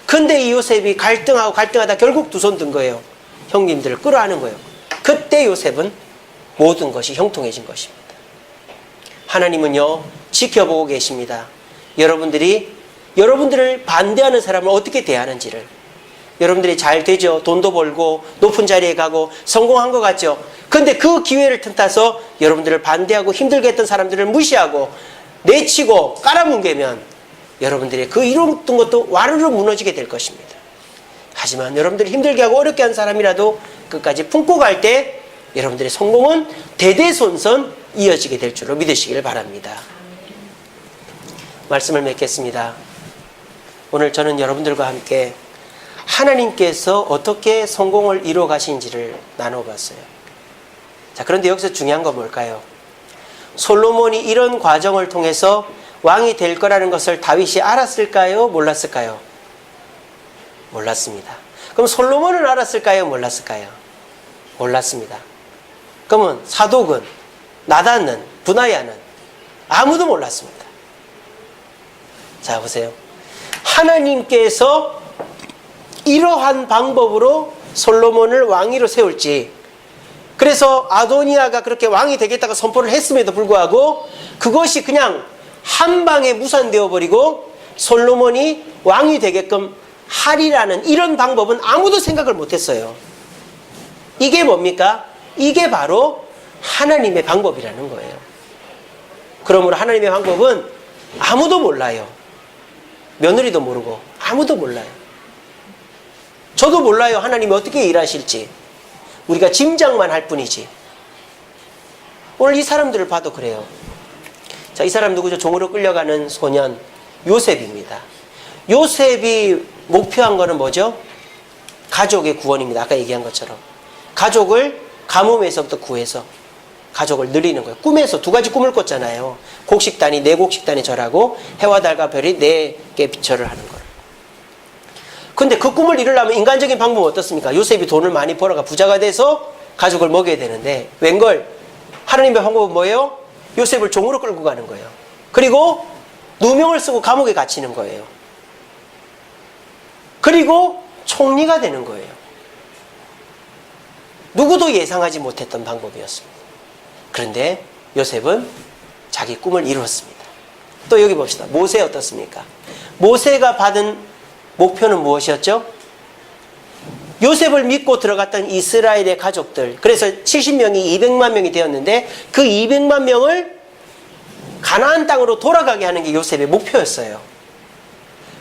근데 이 요셉이 갈등하다 결국 두 손 든 거예요. 형님들을 끌어안은 거예요. 그때 요셉은 모든 것이 형통해진 것입니다. 하나님은요, 지켜보고 계십니다. 여러분들을 반대하는 사람을 어떻게 대하는지를. 여러분들이 잘 되죠. 돈도 벌고 높은 자리에 가고 성공한 것 같죠. 근데 그 기회를 틈타서 여러분들을 반대하고 힘들게 했던 사람들을 무시하고 내치고 깔아뭉개면 여러분들의 그 이뤘던 것도 와르르 무너지게 될 것입니다. 하지만 여러분들이 힘들게 하고 어렵게 한 사람이라도 끝까지 품고 갈 때 여러분들의 성공은 대대손손 이어지게 될 줄로 믿으시기를 바랍니다. 말씀을 맺겠습니다. 오늘 저는 여러분들과 함께 하나님께서 어떻게 성공을 이루어 가신지를 나눠봤어요. 자, 그런데 여기서 중요한 건 뭘까요? 솔로몬이 이런 과정을 통해서 왕이 될 거라는 것을 다윗이 알았을까요? 몰랐을까요? 몰랐습니다. 그럼 솔로몬은 알았을까요? 몰랐을까요? 몰랐습니다. 그러면 사독은, 나단은, 브나야는 아무도 몰랐습니다. 자, 보세요. 하나님께서 이러한 방법으로 솔로몬을 왕위로 세울지, 그래서 아도니아가 그렇게 왕이 되겠다고 선포를 했음에도 불구하고 그것이 그냥 한 방에 무산되어 버리고 솔로몬이 왕이 되게끔 하리라는 이런 방법은 아무도 생각을 못했어요. 이게 뭡니까? 이게 바로 하나님의 방법이라는 거예요. 그러므로 하나님의 방법은 아무도 몰라요. 며느리도 모르고 아무도 몰라요. 저도 몰라요. 하나님이 어떻게 일하실지. 우리가 짐작만 할 뿐이지. 오늘 이 사람들을 봐도 그래요. 자, 이 사람 누구죠? 종으로 끌려가는 소년 요셉입니다. 요셉이 목표한 거는 뭐죠? 가족의 구원입니다. 아까 얘기한 것처럼 가족을 가뭄에서부터 구해서 가족을 늘리는 거예요. 꿈에서 두 가지 꿈을 꿨잖아요. 곡식단이 네 곡식단이 절하고 해와 달과 별이 네 개 절을 하는 거예요. 근데 그 꿈을 이루려면 인간적인 방법은 어떻습니까? 요셉이 돈을 많이 벌어가 부자가 돼서 가족을 먹여야 되는데 웬걸 하나님의 방법은 뭐예요? 요셉을 종으로 끌고 가는 거예요. 그리고 누명을 쓰고 감옥에 갇히는 거예요. 그리고 총리가 되는 거예요. 누구도 예상하지 못했던 방법이었습니다. 그런데 요셉은 자기 꿈을 이루었습니다. 또 여기 봅시다. 모세 어떻습니까? 모세가 받은 목표는 무엇이었죠? 요셉을 믿고 들어갔던 이스라엘의 가족들, 그래서 70명이 200만 명이 되었는데 그 200만 명을 가나안 땅으로 돌아가게 하는 게 요셉의 목표였어요.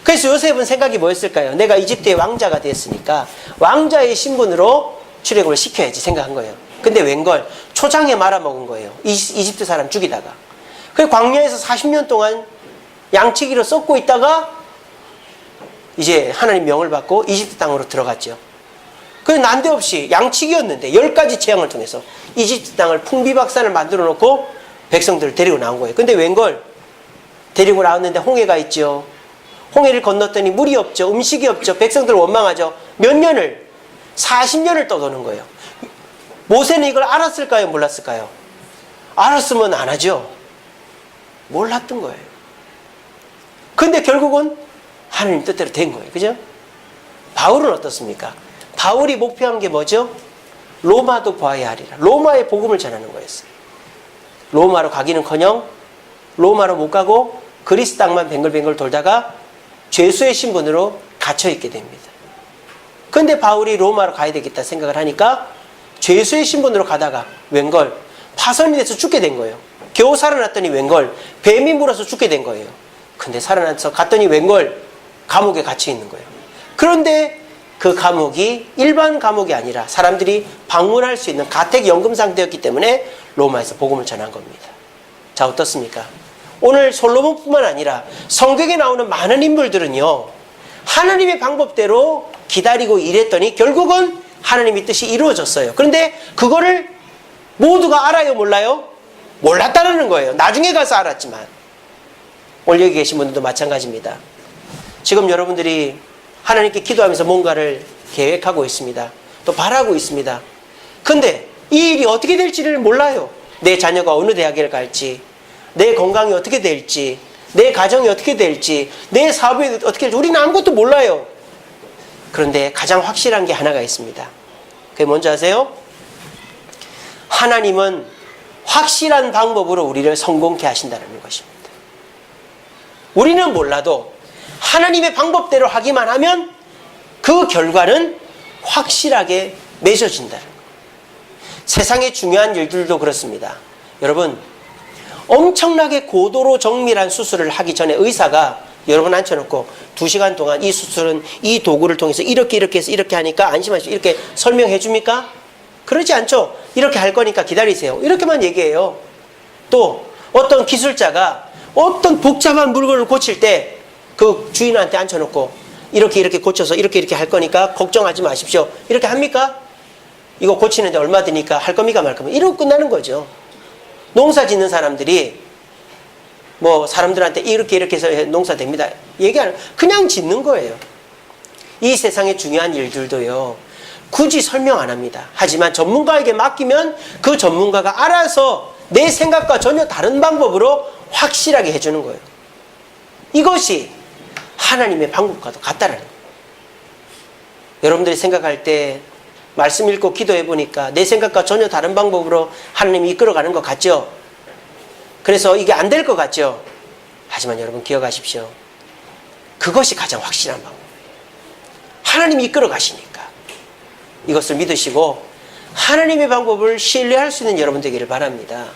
그래서 요셉은 생각이 뭐였을까요? 내가 이집트의 왕자가 됐으니까 왕자의 신분으로 출애굽을 시켜야지 생각한 거예요. 근데 웬걸 초장에 말아먹은 거예요. 이집트 사람 죽이다가. 그래서 광야에서 40년 동안 양치기로 썩고 있다가 이제 하나님 명을 받고 이집트 땅으로 들어갔죠. 그래서 난데없이 양치기였는데 10가지 재앙을 통해서 이집트 땅을 풍비박산을 만들어 놓고 백성들을 데리고 나온 거예요. 근데 웬걸 데리고 나왔는데 홍해가 있죠. 홍해를 건넜더니 물이 없죠. 음식이 없죠. 백성들 원망하죠. 몇 년을 40년을 떠도는 거예요. 모세는 이걸 알았을까요? 몰랐을까요? 알았으면 안 하죠. 몰랐던 거예요. 근데 결국은 하나님 뜻대로 된 거예요. 그죠? 바울은 어떻습니까? 바울이 목표한 게 뭐죠? 로마도 보아야 하리라. 로마의 복음을 전하는 거였어요. 로마로 가기는커녕 로마로 못 가고 그리스 땅만 뱅글뱅글 돌다가 죄수의 신분으로 갇혀있게 됩니다. 근데 바울이 로마로 가야 되겠다 생각을 하니까 죄수의 신분으로 가다가 웬걸 파선이 돼서 죽게 된 거예요. 겨우 살아났더니 웬걸 뱀이 물어서 죽게 된 거예요. 근데 살아나서 갔더니 웬걸 감옥에 갇혀 있는 거예요. 그런데 그 감옥이 일반 감옥이 아니라 사람들이 방문할 수 있는 가택연금 상태였기 때문에 로마에서 복음을 전한 겁니다. 자, 어떻습니까? 오늘 솔로몬뿐만 아니라 성경에 나오는 많은 인물들은요, 하나님의 방법대로 기다리고 일했더니 결국은 하나님의 뜻이 이루어졌어요. 그런데 그거를 모두가 알아요, 몰라요? 몰랐다는 거예요. 나중에 가서 알았지만. 오늘 여기 계신 분들도 마찬가지입니다. 지금 여러분들이 하나님께 기도하면서 뭔가를 계획하고 있습니다. 또 바라고 있습니다. 근데 이 일이 어떻게 될지를 몰라요. 내 자녀가 어느 대학을 갈지, 내 건강이 어떻게 될지, 내 가정이 어떻게 될지, 내 사업이 어떻게 될지 우리는 아무것도 몰라요. 그런데 가장 확실한 게 하나가 있습니다. 그게 뭔지 아세요? 하나님은 확실한 방법으로 우리를 성공케 하신다는 것입니다. 우리는 몰라도 하나님의 방법대로 하기만 하면 그 결과는 확실하게 맺어진다는 거예요. 세상의 중요한 일들도 그렇습니다. 여러분, 엄청나게 고도로 정밀한 수술을 하기 전에 의사가 여러분 앉혀놓고 2시간 동안 이 수술은 이 도구를 통해서 이렇게 해서 이렇게 하니까 안심하시고 이렇게 설명해 줍니까? 그러지 않죠. 이렇게 할 거니까 기다리세요. 이렇게만 얘기해요. 또 어떤 기술자가 어떤 복잡한 물건을 고칠 때 그 주인한테 앉혀놓고 이렇게 고쳐서 이렇게 할 거니까 걱정하지 마십시오. 이렇게 합니까? 이거 고치는데 얼마 드니까 할 겁니까 말 겁니까? 이러고 끝나는 거죠. 농사 짓는 사람들이 뭐 사람들한테 이렇게 해서 농사 됩니다. 얘기 안 해요. 그냥 짓는 거예요. 이 세상의 중요한 일들도요, 굳이 설명 안 합니다. 하지만 전문가에게 맡기면 그 전문가가 알아서 내 생각과 전혀 다른 방법으로 확실하게 해주는 거예요. 이것이 하나님의 방법과도 같다라는 거예요. 여러분들이 생각할 때 말씀 읽고 기도해 보니까 내 생각과 전혀 다른 방법으로 하나님이 이끌어가는 것 같죠? 그래서 이게 안 될 것 같죠? 하지만 여러분 기억하십시오. 그것이 가장 확실한 방법이에요. 하나님이 이끌어 가시니까 이것을 믿으시고 하나님의 방법을 신뢰할 수 있는 여러분 되기를 바랍니다.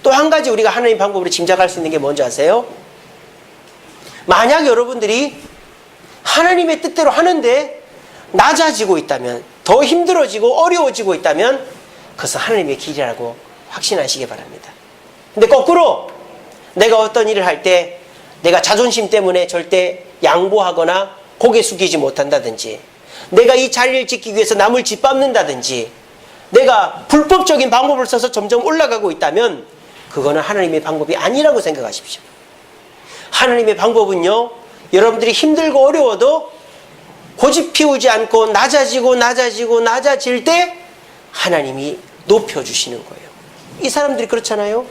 또 한 가지 우리가 하나님의 방법으로 짐작할 수 있는 게 뭔지 아세요? 만약 여러분들이 하나님의 뜻대로 하는데 낮아지고 있다면, 더 힘들어지고 어려워지고 있다면 그것은 하나님의 길이라고 확신하시기 바랍니다. 근데 거꾸로 내가 어떤 일을 할 때 내가 자존심 때문에 절대 양보하거나 고개 숙이지 못한다든지, 내가 이 자리를 지키기 위해서 남을 짓밟는다든지, 내가 불법적인 방법을 써서 점점 올라가고 있다면 그거는 하나님의 방법이 아니라고 생각하십시오. 하나님의 방법은요, 여러분들이 힘들고 어려워도 고집 피우지 않고 낮아질 때 하나님이 높여주시는 거예요. 이 사람들이 그렇잖아요.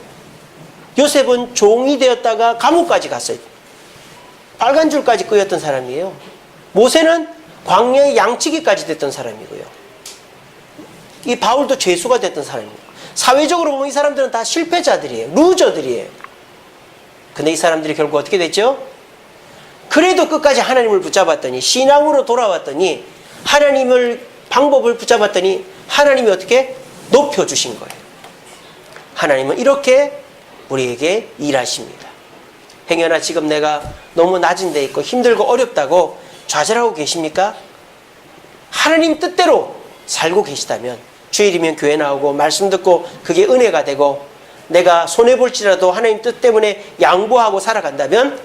요셉은 종이 되었다가 감옥까지 갔어요. 빨간 줄까지 끄였던 사람이에요. 모세는 광야의 양치기까지 됐던 사람이고요. 이 바울도 죄수가 됐던 사람이에요. 사회적으로 보면 이 사람들은 다 실패자들이에요. 루저들이에요. 근데 이 사람들이 결국 어떻게 됐죠? 그래도 끝까지 하나님을 붙잡았더니, 신앙으로 돌아왔더니, 하나님을 방법을 붙잡았더니 하나님이 어떻게 높여주신 거예요. 하나님은 이렇게 우리에게 일하십니다. 행여나 지금 내가 너무 낮은 데 있고 힘들고 어렵다고 좌절하고 계십니까? 하나님 뜻대로 살고 계시다면, 주일이면 교회 나오고 말씀 듣고 그게 은혜가 되고 내가 손해볼지라도 하나님 뜻 때문에 양보하고 살아간다면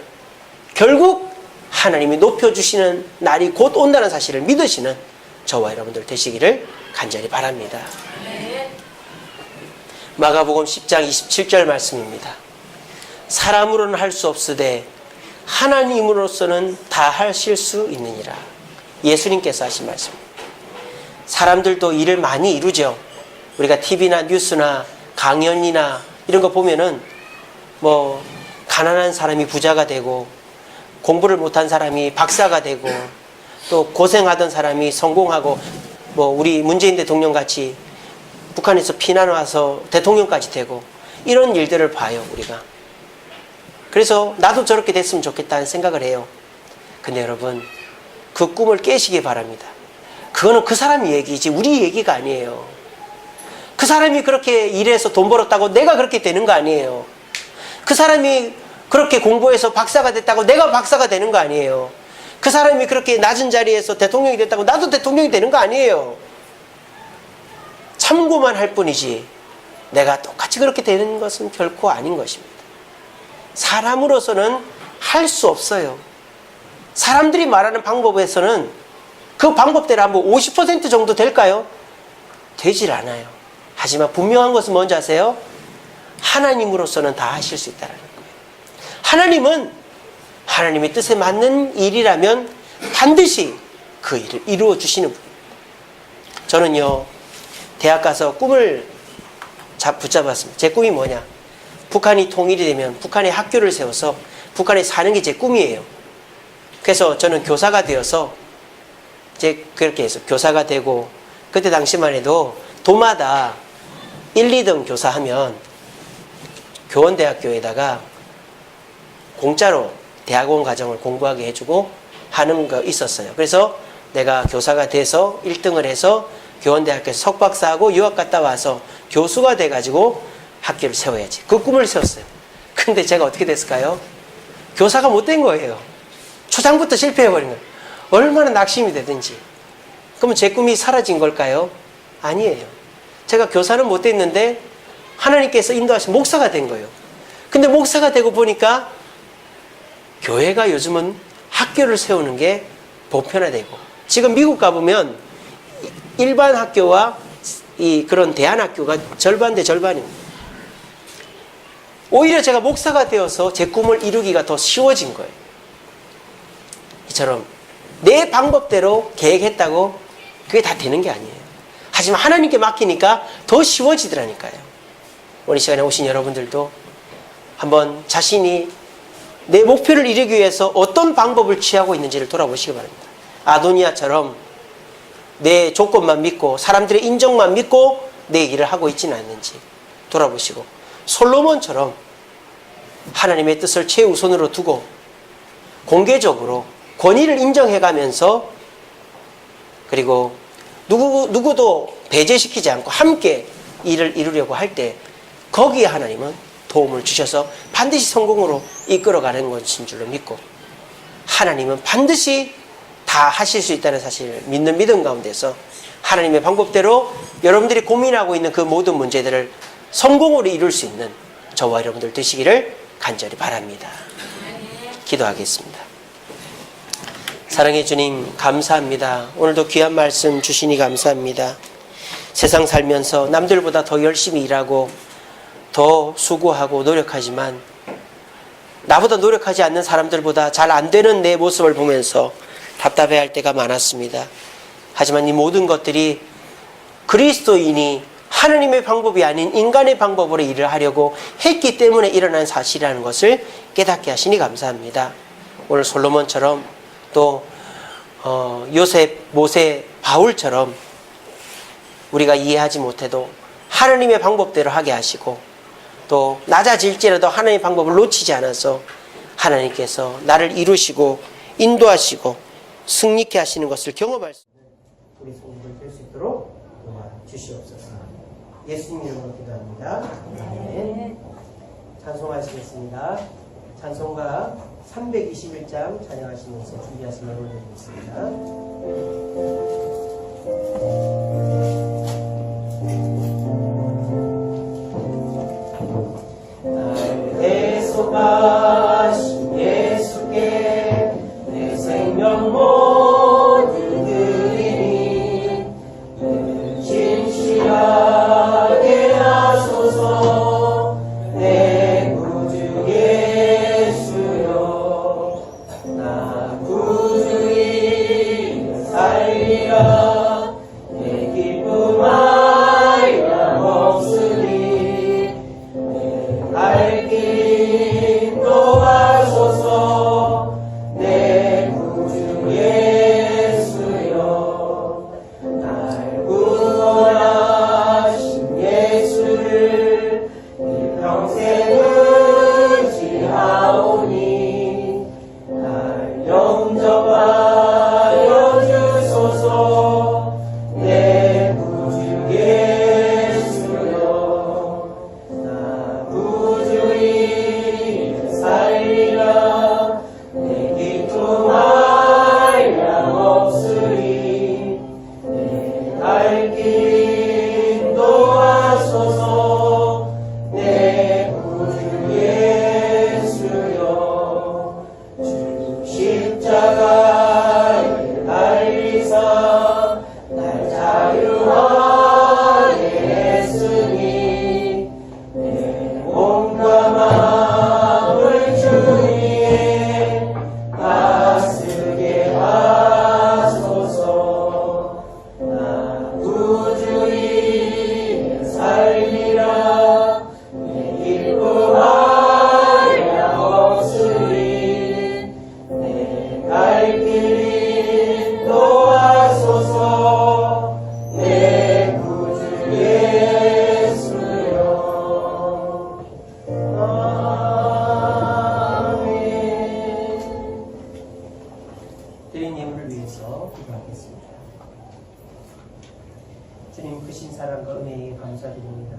결국 하나님이 높여주시는 날이 곧 온다는 사실을 믿으시는 저와 여러분들 되시기를 간절히 바랍니다. 마가복음 10장 27절 말씀입니다. 사람으로는 할 수 없으되 하나님으로서는 다 하실 수 있느니라. 예수님께서 하신 말씀입니다. 사람들도 일을 많이 이루죠. 우리가 TV나 뉴스나 강연이나 이런 거 보면은 뭐 가난한 사람이 부자가 되고 공부를 못한 사람이 박사가 되고 또 고생하던 사람이 성공하고 뭐 우리 문재인 대통령 같이 북한에서 피난 와서 대통령까지 되고 이런 일들을 봐요, 우리가. 그래서 나도 저렇게 됐으면 좋겠다는 생각을 해요. 근데 여러분, 그 꿈을 깨시기 바랍니다. 그거는 그 사람의 얘기지 우리 얘기가 아니에요. 그 사람이 그렇게 일해서 돈 벌었다고 내가 그렇게 되는 거 아니에요. 그 사람이 그렇게 공부해서 박사가 됐다고 내가 박사가 되는 거 아니에요. 그 사람이 그렇게 낮은 자리에서 대통령이 됐다고 나도 대통령이 되는 거 아니에요. 참고만 할 뿐이지 내가 똑같이 그렇게 되는 것은 결코 아닌 것입니다. 사람으로서는 할 수 없어요. 사람들이 말하는 방법에서는 그 방법대로 한번 50% 정도 될까요? 되질 않아요. 하지만 분명한 것은 뭔지 아세요? 하나님으로서는 다 하실 수 있다는 거예요. 하나님은 하나님의 뜻에 맞는 일이라면 반드시 그 일을 이루어 주시는 분입니다. 저는요, 대학 가서 꿈을 붙잡았습니다. 제 꿈이 뭐냐? 북한이 통일이 되면 북한에 학교를 세워서 북한에 사는 게 제 꿈이에요. 그래서 저는 교사가 되어서 이제 그렇게 해서 교사가 되고, 그때 당시만 해도 도마다 1, 2등 교사하면 교원대학교에다가 공짜로 대학원 과정을 공부하게 해주고 하는 거 있었어요. 그래서 내가 교사가 돼서 1등을 해서 교원대학교에서 석박사하고 유학 갔다 와서 교수가 돼가지고 학교를 세워야지. 그 꿈을 세웠어요. 근데 제가 어떻게 됐을까요? 교사가 못 된 거예요. 초장부터 실패해버린 거예요. 얼마나 낙심이 되든지. 그러면 제 꿈이 사라진 걸까요? 아니에요. 제가 교사는 못 됐는데 하나님께서 인도하신 목사가 된 거예요. 근데 목사가 되고 보니까 교회가 요즘은 학교를 세우는 게 보편화되고, 지금 미국 가보면 일반 학교와 이 그런 대안학교가 절반 대 절반입니다. 오히려 제가 목사가 되어서 제 꿈을 이루기가 더 쉬워진 거예요. 이처럼 내 방법대로 계획했다고 그게 다 되는 게 아니에요. 하지만 하나님께 맡기니까 더 쉬워지더라니까요. 오늘 시간에 오신 여러분들도 한번 자신이 내 목표를 이루기 위해서 어떤 방법을 취하고 있는지를 돌아보시기 바랍니다. 아도니아처럼 내 조건만 믿고 사람들의 인정만 믿고 내 일을 하고 있지는 않는지 돌아보시고, 솔로몬처럼 하나님의 뜻을 최우선으로 두고 공개적으로 권위를 인정해가면서, 그리고 누구도 배제시키지 않고 함께 일을 이루려고 할 때 거기에 하나님은 도움을 주셔서 반드시 성공으로 이끌어가는 것인 줄로 믿고, 하나님은 반드시 다 하실 수 있다는 사실을 믿는 믿음 가운데서 하나님의 방법대로 여러분들이 고민하고 있는 그 모든 문제들을 성공으로 이룰 수 있는 저와 여러분들 되시기를 간절히 바랍니다. 기도하겠습니다. 사랑의 주님, 감사합니다. 오늘도 귀한 말씀 주시니 감사합니다. 세상 살면서 남들보다 더 열심히 일하고 더 수고하고 노력하지만 나보다 노력하지 않는 사람들보다 잘 안 되는 내 모습을 보면서 답답해할 때가 많았습니다. 하지만 이 모든 것들이 그리스도인이 하나님의 방법이 아닌 인간의 방법으로 일을 하려고 했기 때문에 일어난 사실이라는 것을 깨닫게 하시니 감사합니다. 오늘 솔로몬처럼 또 요셉, 모세, 바울처럼 우리가 이해하지 못해도 하나님의 방법대로 하게 하시고 또 낮아질지라도 하나님의 방법을 놓치지 않아서 하나님께서 나를 이루시고 인도하시고 승리케 하시는 것을 경험할 수 있는 우리 성도들 될 수 있도록 도와주시옵소서. 예수님 이름으로 기도합니다. 아멘. 찬송하시겠습니다. 찬송가 321장 찬양하시면서 준비하시면 올려드리겠습니다. 날 대속하신 예수께 내 생명 모두 드리니 진실하게 하소서. 내 구주 예수여 나 구주인 살리라. 내 기쁨 알람 없으니 내 갈 길 인도하소서. 내 구주 예수여 날 구원하신 예수를 일평생 의지하오니 날 영접하여 주소서. 내 구주 예수여 나 구주인 살리라. 내 기쁨 알람 없으리 내 갈 길 인도하소서. 내 구주 예수여 주 십자가에 달리사 날 자유하게 했으니 내 몸과 마음을 주위에 가스게 하소서. 나 구주인 살리라. 내 기쁨 알람 없으리 내 갈 길 인도하소서. 내 구주 예수여 아멘. 드린 예물을 위해서 기도하겠습니다. 주님 크신 사랑과 은혜에 감사드립니다.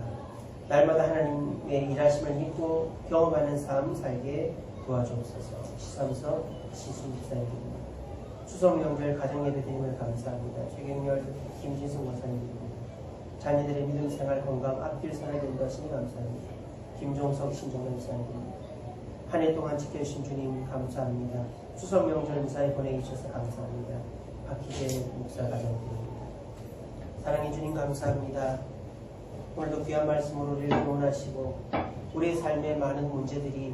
날마다 하나님의 일하심을 믿고 경험하는 삶 살게 도와주옵소서. 시삼서 시순 집사님입니다. 추석 명절 가정 예배 드림을 감사합니다. 최경렬 김진승 목사님입니다. 자녀들의 믿음 생활 건강 앞길 선을 인도하시니 감사합니다. 김종석 신종원 목사님입니다. 한 해 동안 지켜주신 주님 감사합니다. 추석 명절 무사히 보내주셔서 감사합니다. 박희재 목사 가정입니다. 사랑해 주님 감사합니다. 오늘도 귀한 말씀으로 우리를 원하시고 우리의 삶의 많은 문제들이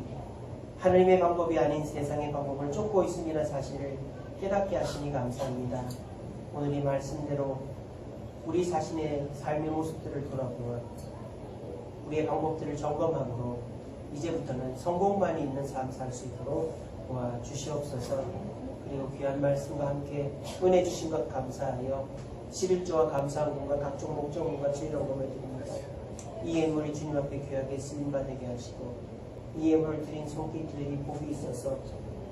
하나님의 방법이 아닌 세상의 방법을 쫓고 있음이라는 사실을 깨닫게 하시니 감사합니다. 오늘 이 말씀대로 우리 자신의 삶의 모습들을 돌아보아 우리의 방법들을 점검함으로 이제부터는 성공만이 있는 삶 살 수 있도록 도와주시옵소서. 그리고 귀한 말씀과 함께 은혜 주신 것 감사하여 11조와 감사헌금과 각종 목적물과 제일헌금을 드립니다. 이 예물이 주님 앞에 귀하게 쓰임받게 하시고 이 예물을 드린 손길들이 복이 있어서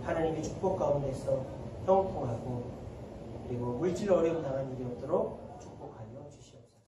하나님의 축복 가운데서 형통하고 그리고 물질로 어려움 당한 일이 없도록 축복하여 주시옵소서.